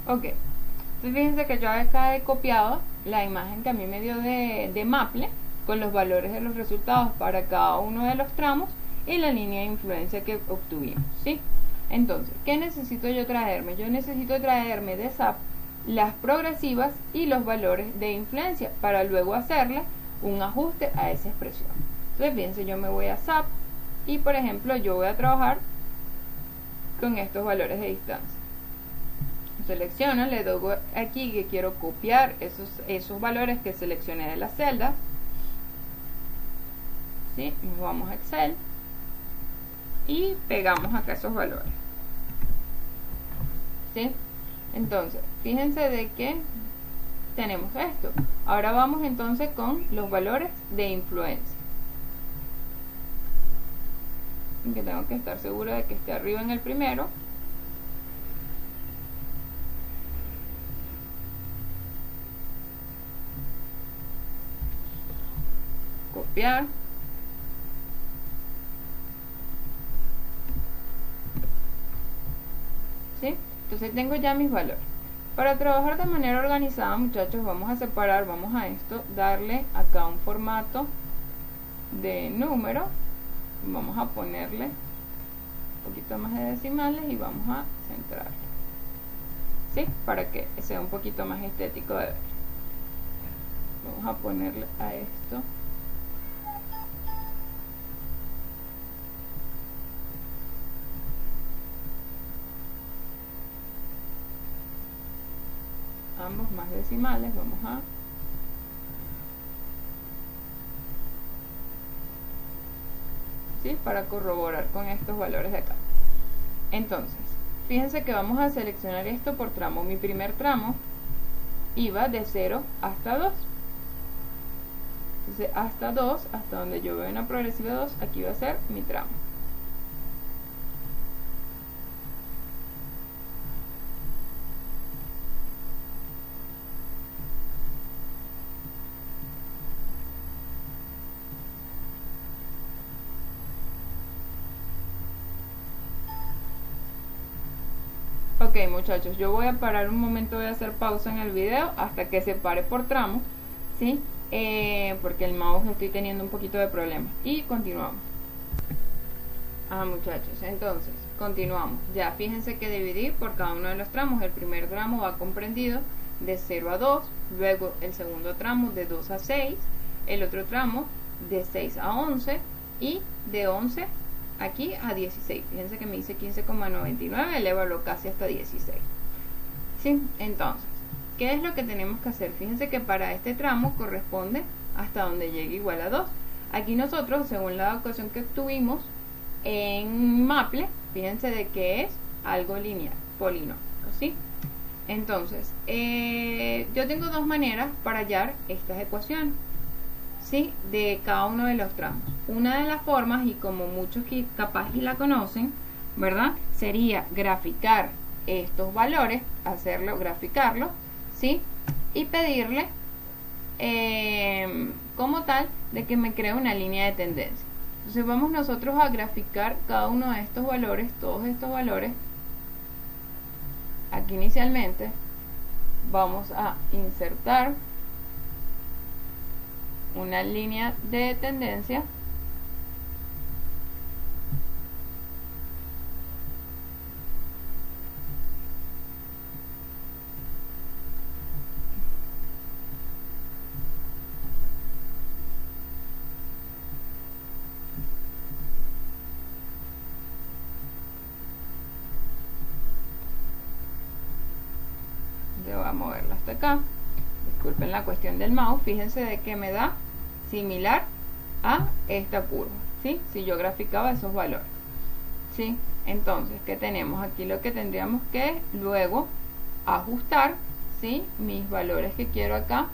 Ok, entonces fíjense que yo acá he copiado la imagen que a mí me dio de Maple con los valores de los resultados para cada uno de los tramos y la línea de influencia que obtuvimos, ¿sí? Entonces, ¿qué necesito yo traerme? Yo necesito traerme de SAP las progresivas y los valores de influencia para luego hacerle un ajuste a esa expresión. Entonces, fíjense, yo me voy a SAP y, por ejemplo, yo voy a trabajar con estos valores de distancia. Selecciono, le doy aquí que quiero copiar esos valores que seleccioné de la celda, ¿sí? Nos vamos a Excel y pegamos acá esos valores, ¿sí? Entonces, fíjense de que tenemos esto. Ahora vamos entonces con los valores de influencia, que tengo que estar seguro de que esté arriba en el primero. Copiar, ¿sí? Entonces tengo ya mis valores. Para trabajar de manera organizada, muchachos, vamos a separar, vamos a esto, darle acá un formato de número, vamos a ponerle un poquito más de decimales y vamos a centrarlo, ¿sí? Para que sea un poquito más estético de ver. Vamos a ponerle a esto ambos más decimales, vamos a ¿sí? Para corroborar con estos valores de acá. Entonces, fíjense que vamos a seleccionar esto por tramo. Mi primer tramo iba de 0 hasta 2. Entonces, hasta 2, hasta donde yo veo una progresiva 2, aquí va a ser mi tramo. Ok, muchachos, yo voy a parar un momento, voy a hacer pausa en el video hasta que se pare por tramos, ¿sí? Porque el mouse estoy teniendo un poquito de problema. Y continuamos. Muchachos, entonces, continuamos. Ya, fíjense que dividí por cada uno de los tramos. El primer tramo va comprendido de 0 a 2, luego el segundo tramo de 2 a 6, el otro tramo de 6 a 11 y de 11 aquí a 16. Fíjense que me dice 15,99, elévalo casi hasta 16. ¿Sí? Entonces, ¿qué es lo que tenemos que hacer? Fíjense que para este tramo corresponde hasta donde llegue igual a 2. Aquí nosotros, según la ecuación que obtuvimos en Maple, fíjense de que es algo lineal, polinomio, ¿sí? Entonces, yo tengo dos maneras para hallar estas ecuaciones, ¿sí? De cada uno de los tramos. Una de las formas, y como muchos que capaz y la conocen, ¿verdad? Sería graficar estos valores, graficarlo, ¿sí? Y pedirle como tal de que me cree una línea de tendencia. Entonces vamos nosotros a graficar cada uno de estos valores, todos estos valores. Aquí inicialmente vamos a insertar una línea de tendencia a moverlo hasta acá. Disculpen la cuestión del mouse. Fíjense de que me da similar a esta curva, ¿sí? Si yo graficaba esos valores, ¿sí? Entonces, ¿qué tenemos? Aquí lo que tendríamos que luego ajustar, ¿sí? Mis valores que quiero acá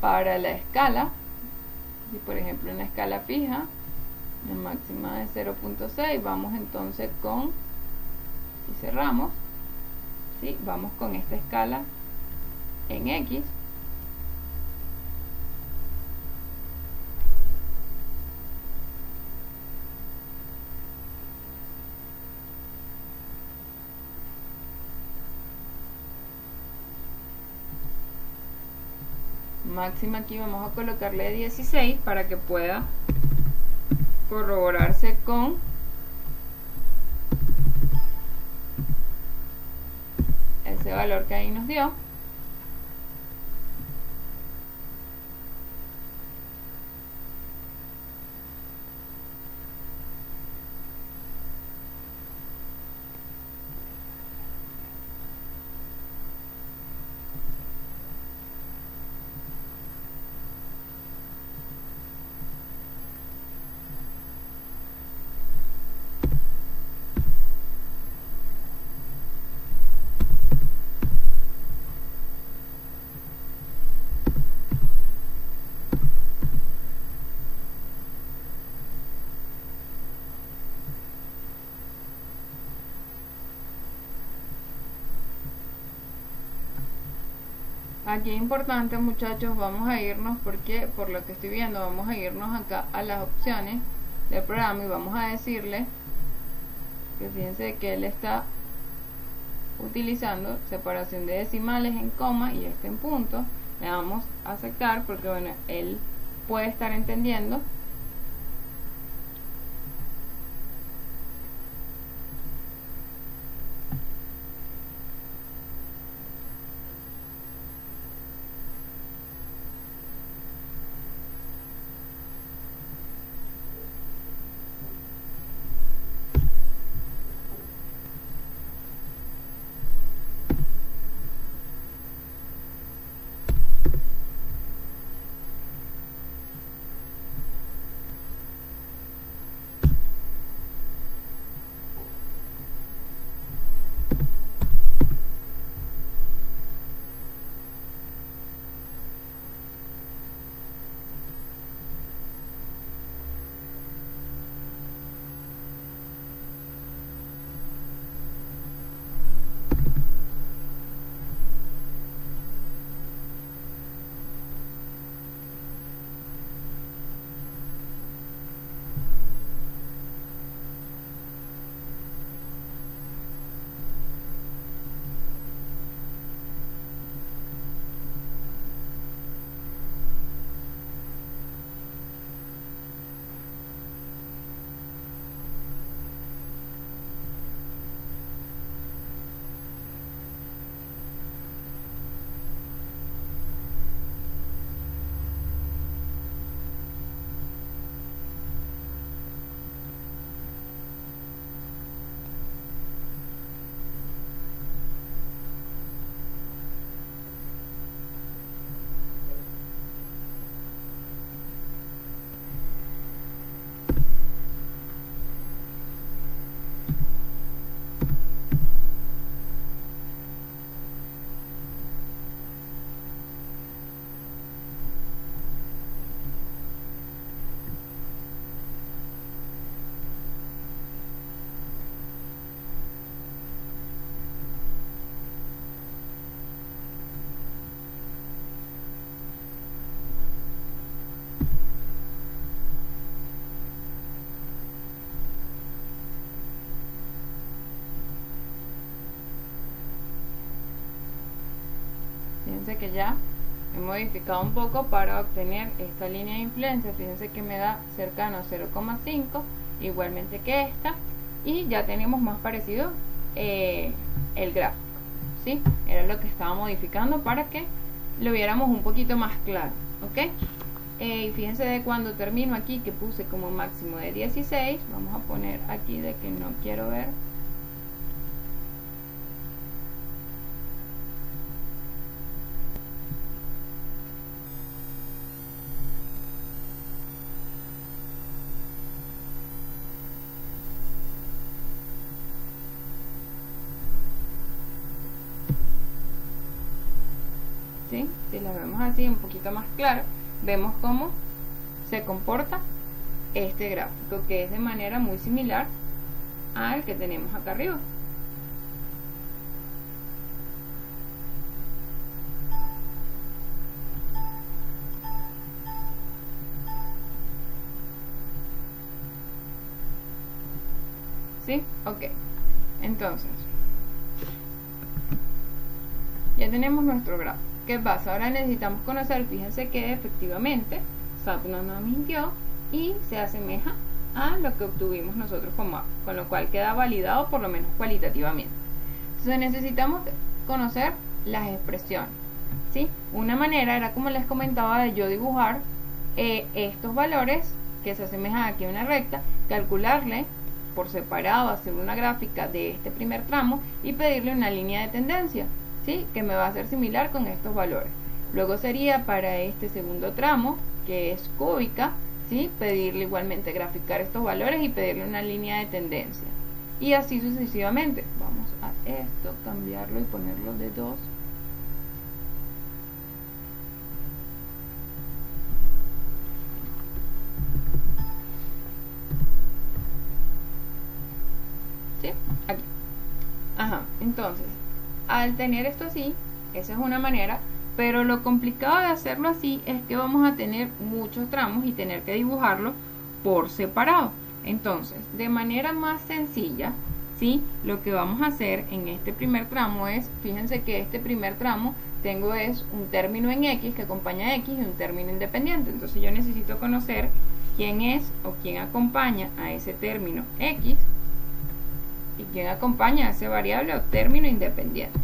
para la escala. Si por ejemplo una escala fija, la máxima de 0.6, vamos entonces con, y cerramos, ¿sí? Vamos con esta escala en X. Máxima aquí vamos a colocarle 16 para que pueda corroborarse con ese valor que ahí nos dio. Aquí es importante, muchachos, vamos a irnos, porque por lo que estoy viendo, vamos a irnos acá a las opciones del programa y vamos a decirle que fíjense que él está utilizando separación de decimales en coma y en punto. Le vamos a aceptar porque bueno, él puede estar entendiendo. fíjense que ya he modificado un poco para obtener esta línea de influencia. Fíjense que me da cercano a 0,5, igualmente que esta, y ya tenemos más parecido el gráfico, ¿sí? Era lo que estaba modificando para que lo viéramos un poquito más claro, ¿ok? Y fíjense de cuando termino aquí, que puse como máximo de 16, vamos a poner aquí de que no quiero ver. ¿Sí? Si lo vemos así un poquito más claro, vemos cómo se comporta este gráfico, que es de manera muy similar al que tenemos acá arriba. ¿Sí? Ok. Entonces, ya tenemos nuestro gráfico. ¿Qué pasa? Ahora necesitamos conocer, fíjense que efectivamente SAP no nos mintió y se asemeja a lo que obtuvimos nosotros con MAP, con lo cual queda validado por lo menos cualitativamente. Entonces necesitamos conocer las expresiones, ¿sí? Una manera era, como les comentaba, de yo dibujar estos valores que se asemejan aquí a una recta, calcularle por separado, hacer una gráfica de este primer tramo y pedirle una línea de tendencia, ¿sí? Que me va a ser similar con estos valores. Luego sería para este segundo tramo, que es cúbica, ¿sí? Pedirle igualmente graficar estos valores y pedirle una línea de tendencia. Y así sucesivamente. Vamos a esto, cambiarlo y ponerlo de 2. ¿Sí? Aquí. Ajá, entonces, al tener esto así, esa es una manera, pero lo complicado de hacerlo así es que vamos a tener muchos tramos y tener que dibujarlo por separado. Entonces, de manera más sencilla, ¿sí? Lo que vamos a hacer en este primer tramo es, fíjense que este primer tramo tengo es un término en X que acompaña a X y un término independiente. Entonces yo necesito conocer quién es o quién acompaña a ese término X y quién acompaña a ese variable o término independiente.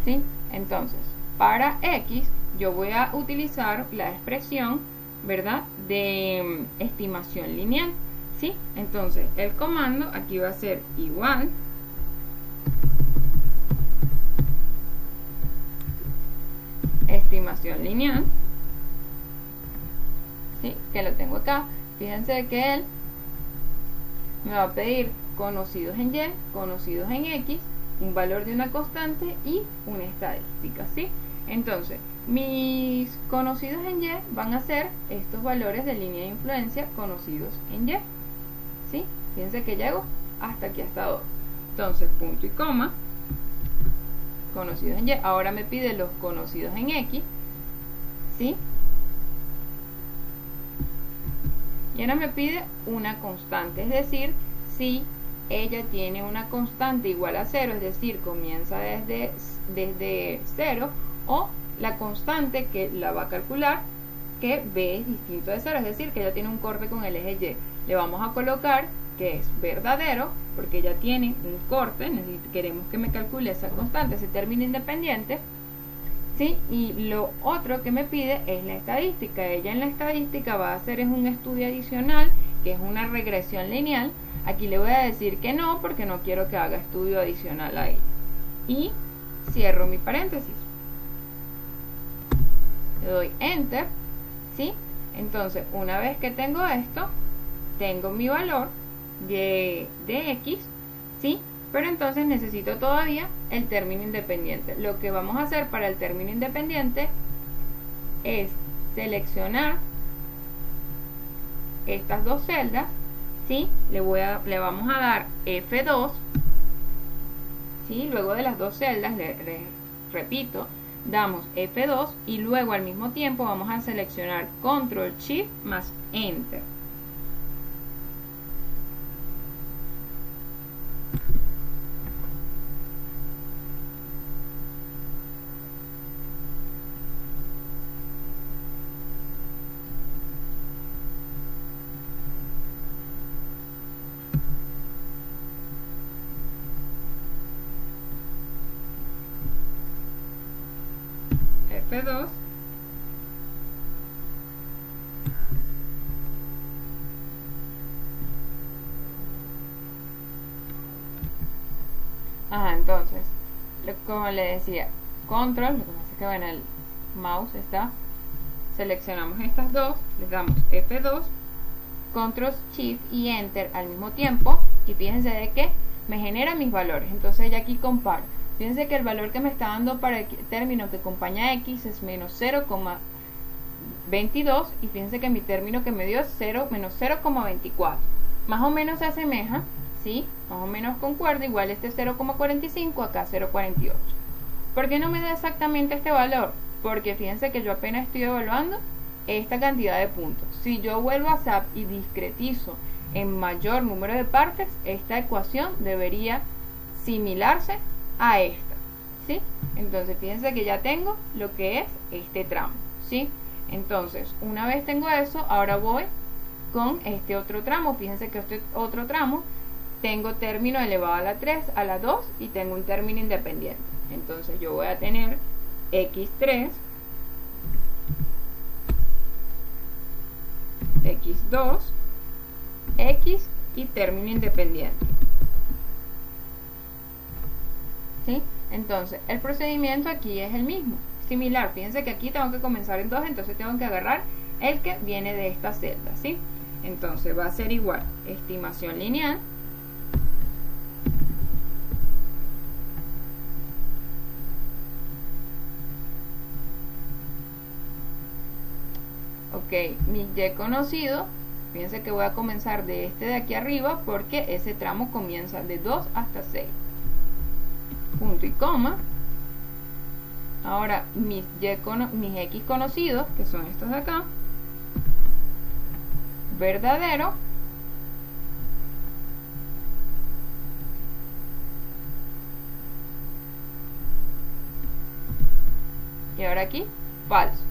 ¿Sí? Entonces, para X yo voy a utilizar la expresión, ¿verdad?, de estimación lineal, ¿sí? Entonces, el comando aquí va a ser igual estimación lineal, ¿sí? Que lo tengo acá. Fíjense que él me va a pedir conocidos en Y, conocidos en X, un valor de una constante y una estadística, ¿sí? Entonces, mis conocidos en Y van a ser estos valores de línea de influencia conocidos en Y, ¿sí? Fíjense que llego hasta aquí, hasta 2. Entonces, punto y coma, conocidos en Y. Ahora me pide los conocidos en X, ¿sí? Y ahora me pide una constante, es decir, si ella tiene una constante igual a 0, es decir, comienza desde 0, o la constante que la va a calcular que B es distinto de 0, es decir, que ella tiene un corte con el eje Y. Le vamos a colocar que es verdadero, porque ella tiene un corte, queremos que me calcule esa constante, ese término independiente, ¿sí? Y lo otro que me pide es la estadística. Ella en la estadística va a hacer es un estudio adicional, que es una regresión lineal. Aquí le voy a decir que no, porque no quiero que haga estudio adicional ahí. Y cierro mi paréntesis. Le doy Enter, ¿sí? Entonces, una vez que tengo esto, tengo mi valor de X, ¿sí? Pero entonces necesito todavía el término independiente. Lo que vamos a hacer para el término independiente es seleccionar estas dos celdas, ¿sí? Le vamos a dar F2, ¿sí? Luego de las dos celdas, repito, damos F2 y luego al mismo tiempo vamos a seleccionar Control Shift más Enter. F2 entonces, como le decía, control, lo que pasa es que bueno, el mouse está, seleccionamos estas dos, les damos F2, control shift y enter al mismo tiempo, y fíjense de que me genera mis valores. Entonces ya aquí comparo, fíjense que el valor que me está dando para el término que acompaña X es menos 0,22, y fíjense que mi término que me dio es menos 0,24, más o menos se asemeja, ¿sí? Más o menos concuerda, igual este 0,45, acá 0,48. ¿Por qué no me da exactamente este valor? Porque fíjense que yo apenas estoy evaluando esta cantidad de puntos. Si yo vuelvo a SAP y discretizo en mayor número de partes, esta ecuación debería similarse a esta, ¿sí? Entonces fíjense que ya tengo lo que es este tramo, ¿sí? Entonces, una vez tengo eso, ahora voy con este otro tramo. Fíjense que este otro tramo tengo término elevado a la 3, a la 2 y tengo un término independiente. Entonces yo voy a tener x3, x2, x y término independiente, ¿sí? Entonces el procedimiento aquí es el mismo, similar. Fíjense que aquí tengo que comenzar en 2, entonces tengo que agarrar el que viene de esta celda, ¿sí? Entonces va a ser igual, estimación lineal, ok, mi y conocido, fíjense que voy a comenzar de este de aquí arriba porque ese tramo comienza de 2 hasta 6, punto y coma. Ahora mis X conocidos, que son estos de acá, verdadero, y ahora aquí falso.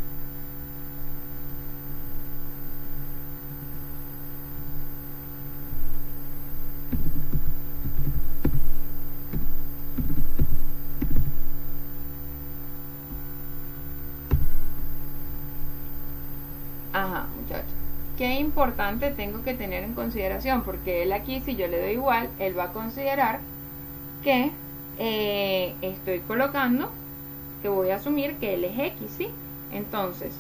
Ajá, muchachos, qué importante tengo que tener en consideración, porque él aquí, si yo le doy igual, él va a considerar que estoy colocando, que voy a asumir que él es X, ¿sí? Entonces,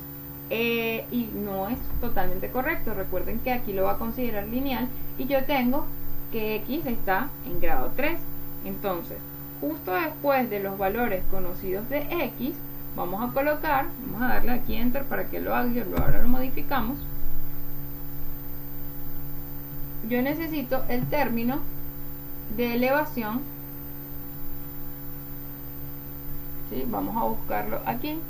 y no es totalmente correcto. Recuerden que aquí lo va a considerar lineal y yo tengo que X está en grado 3. Entonces, justo después de los valores conocidos de X, vamos a colocar, vamos a darle aquí enter para que lo haga, ahora lo modificamos. Yo necesito el término de elevación, ¿sí? Vamos a buscarlo aquí.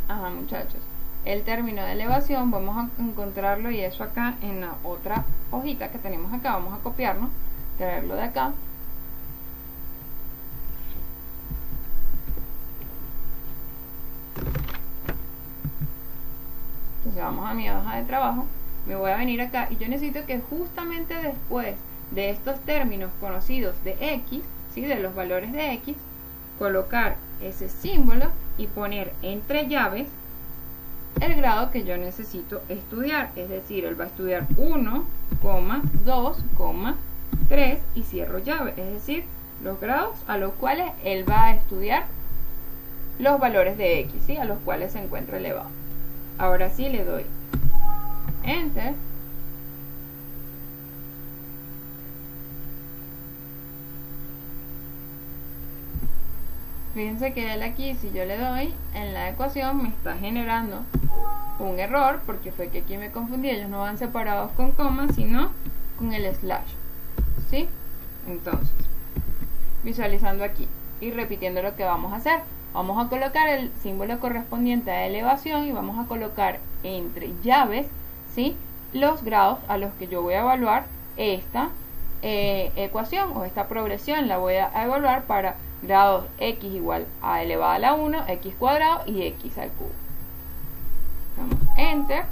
Ajá, muchachos, el término de elevación vamos a encontrarlo, y eso acá en la otra hojita que tenemos acá. Vamos a copiarlo, traerlo de acá, entonces vamos a mi hoja de trabajo, me voy a venir acá y yo necesito que justamente después de estos términos conocidos de X, ¿sí? De los valores de X, colocar ese símbolo y poner entre llaves el grado que yo necesito estudiar. Es decir, él va a estudiar 1, 2, 3 y cierro llave, es decir, los grados a los cuales él va a estudiar los valores de X, ¿sí? A los cuales se encuentra elevado. Ahora sí le doy enter. Fíjense que él aquí, si yo le doy en la ecuación, me está generando un error, porque fue que aquí me confundí. Ellos no van separados con coma, sino con el slash, ¿sí? Entonces, visualizando aquí y repitiendo lo que vamos a hacer, vamos a colocar el símbolo correspondiente a elevación y vamos a colocar entre llaves, ¿sí? Los grados a los que yo voy a evaluar esta ecuación o esta progresión. La voy a evaluar para grados x igual a elevado a la 1, x cuadrado y x al cubo. Enter.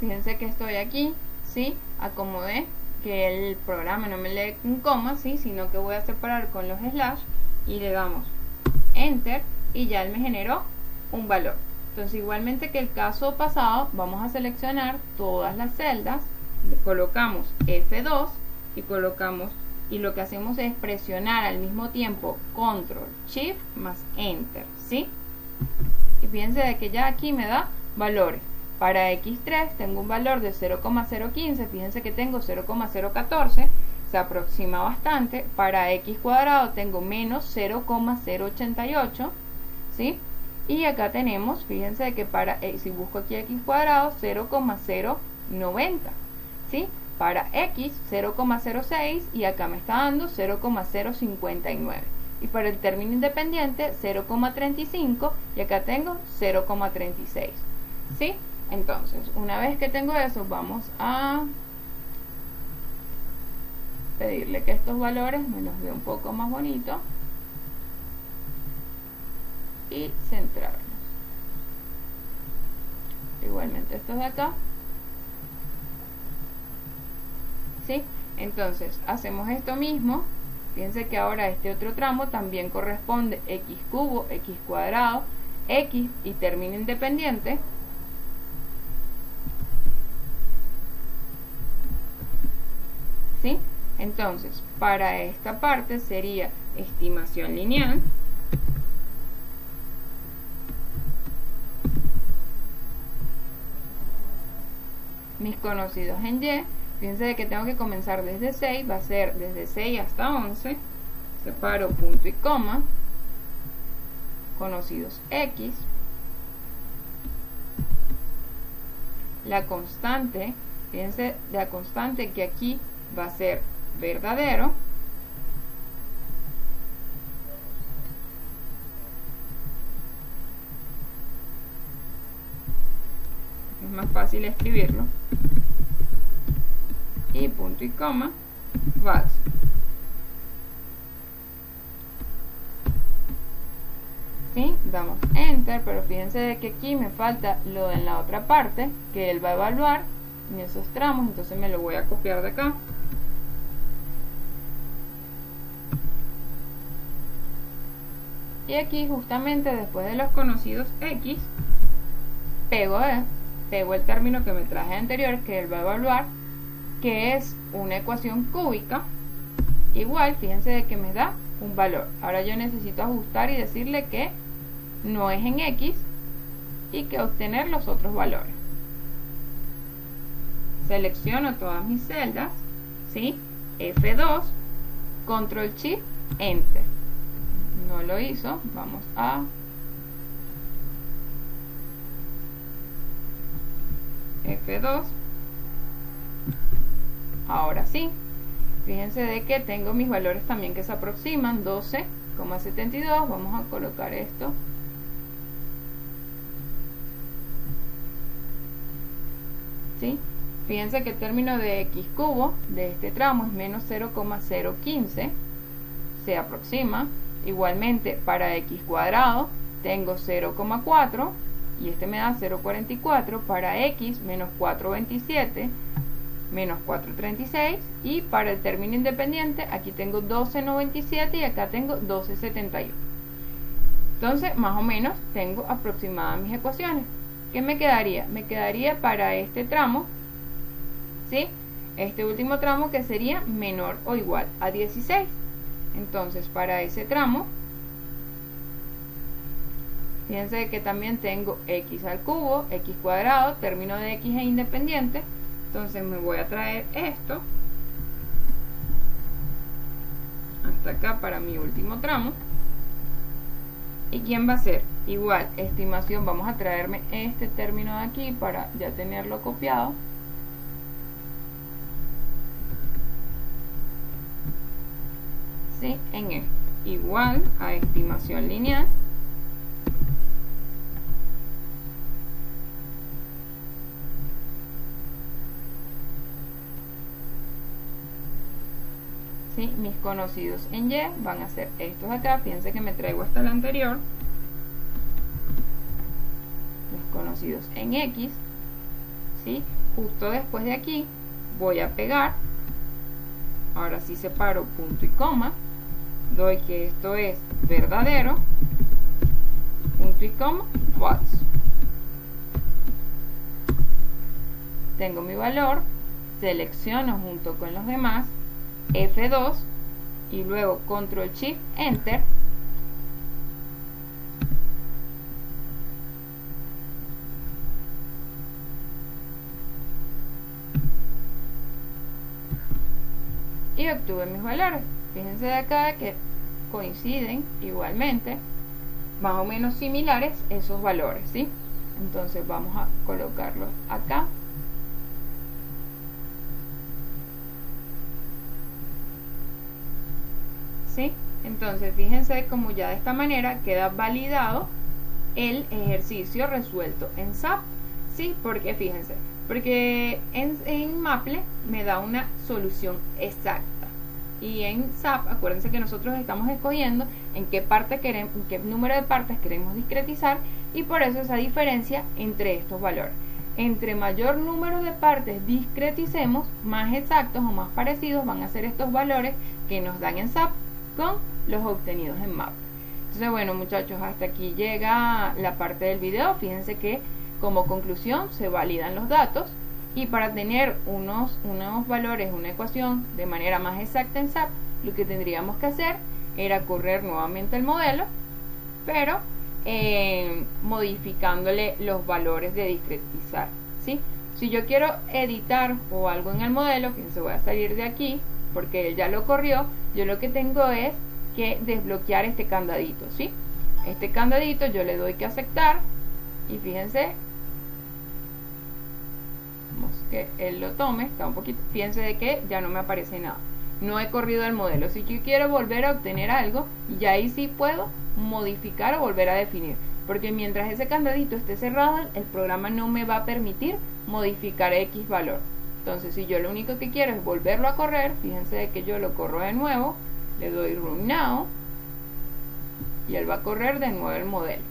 Fíjense que estoy aquí, ¿sí? Acomodé que el programa no me lee un coma, ¿sí? Sino que voy a separar con los slash y le damos Enter y ya él me generó un valor. Entonces, igualmente que el caso pasado, vamos a seleccionar todas las celdas, colocamos F2 y lo que hacemos es presionar al mismo tiempo Control Shift más Enter, ¿sí? Y fíjense de que ya aquí me da valores. Para X3 tengo un valor de 0,015, fíjense que tengo 0,014, se aproxima bastante. Para X cuadrado tengo menos 0,088, ¿sí? Y acá tenemos, fíjense que para, si busco aquí X cuadrado, 0,090, ¿sí? Para X 0,06 y acá me está dando 0,059. Y para el término independiente 0,35 y acá tengo 0,36, ¿sí? Entonces, una vez que tengo eso, vamos a pedirle que estos valores me los dé un poco más bonito y centrarlos. Igualmente estos de acá, ¿sí? Entonces, hacemos esto mismo. Fíjense que ahora este otro tramo también corresponde X cubo, X cuadrado, X y término independiente. ¿Sí? Entonces, para esta parte sería estimación lineal. Mis conocidos en Y, fíjense de que tengo que comenzar desde 6, va a ser desde 6 hasta 11. Separo punto y coma. Conocidos X. La constante, fíjense de la constante que aquí va a ser verdadero. Es más fácil escribirlo. Y punto y coma, falso. ¿Sí? Damos Enter, pero fíjense de que aquí me falta lo de la otra parte, que él va a evaluar en esos tramos, entonces me lo voy a copiar de acá. Y aquí justamente después de los conocidos X, pego el término que me traje anterior, que él va a evaluar, que es una ecuación cúbica. Igual, fíjense de que me da un valor. Ahora yo necesito ajustar y decirle que no es en X y que obtener los otros valores. Selecciono todas mis celdas, ¿sí? F2, Control Shift, Enter. No lo hizo, vamos a F2. Ahora sí, fíjense de que tengo mis valores también que se aproximan, 12,72. Vamos a colocar esto. ¿Sí? Fíjense que el término de X cubo de este tramo es menos 0,015, se aproxima. Igualmente para X cuadrado tengo 0,4 y este me da 0,44. Para X menos 4,27, menos 4,36. Y para el término independiente aquí tengo 12,97 y acá tengo 12,71. Entonces más o menos tengo aproximadas mis ecuaciones. ¿Qué me quedaría? Me quedaría para este tramo, ¿sí? Este último tramo que sería menor o igual a 16. Entonces para ese tramo, fíjense que también tengo X al cubo, X cuadrado, término de X e independiente. Entonces me voy a traer esto hasta acá para mi último tramo. ¿Y quién va a ser? Igual, estimación, vamos a traerme este término de aquí para ya tenerlo copiado. ¿Sí? En E, igual a estimación lineal. ¿sí? Mis conocidos en Y van a ser estos de acá. Fíjense que me traigo hasta el anterior. Los conocidos en X, ¿sí? Justo después de aquí voy a pegar. Ahora sí separo punto y coma. Doy que esto es verdadero. Punto y coma, false. Tengo mi valor, selecciono junto con los demás, F2 y luego Control Shift Enter. Y obtuve mis valores. Fíjense de acá que coinciden igualmente, más o menos similares esos valores, ¿sí? Entonces vamos a colocarlos acá. ¿Sí? Entonces fíjense como ya de esta manera queda validado el ejercicio resuelto en SAP. ¿Sí? Porque fíjense, porque en Maple me da una solución exacta. Y en SAP, acuérdense que nosotros estamos escogiendo en qué parte queremos, en qué número de partes queremos discretizar, y por eso esa diferencia entre estos valores. Entre mayor número de partes discreticemos, más exactos o más parecidos van a ser estos valores que nos dan en SAP con los obtenidos en Maple. Entonces, bueno, muchachos, hasta aquí llega la parte del video. Fíjense que como conclusión se validan los datos, y para tener unos valores, una ecuación de manera más exacta en SAP, lo que tendríamos que hacer era correr nuevamente el modelo, pero modificándole los valores de discretizar, ¿sí? Si yo quiero editar o algo en el modelo, fíjense, voy a salir de aquí porque él ya lo corrió. Yo lo que tengo es que desbloquear este candadito, ¿sí? Este candadito yo le doy que aceptar, y fíjense, vamos que él lo tome, está un poquito, fíjense de que ya no me aparece nada, no he corrido el modelo. Si yo quiero volver a obtener algo, ya ahí sí puedo modificar o volver a definir, porque mientras ese candadito esté cerrado, el programa no me va a permitir modificar X valor. Entonces, si yo lo único que quiero es volverlo a correr, fíjense de que yo lo corro de nuevo, le doy Run Now, y él va a correr de nuevo el modelo.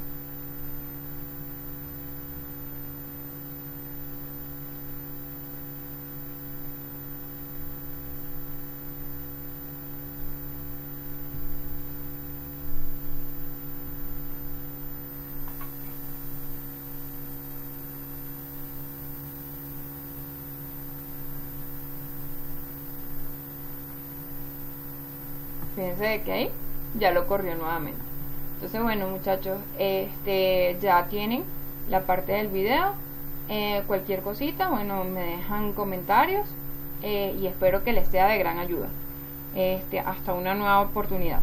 Fíjense que ahí ya lo corrió nuevamente. Entonces, bueno, muchachos, ya tienen la parte del video. Cualquier cosita, bueno, me dejan comentarios, y espero que les sea de gran ayuda. Hasta una nueva oportunidad.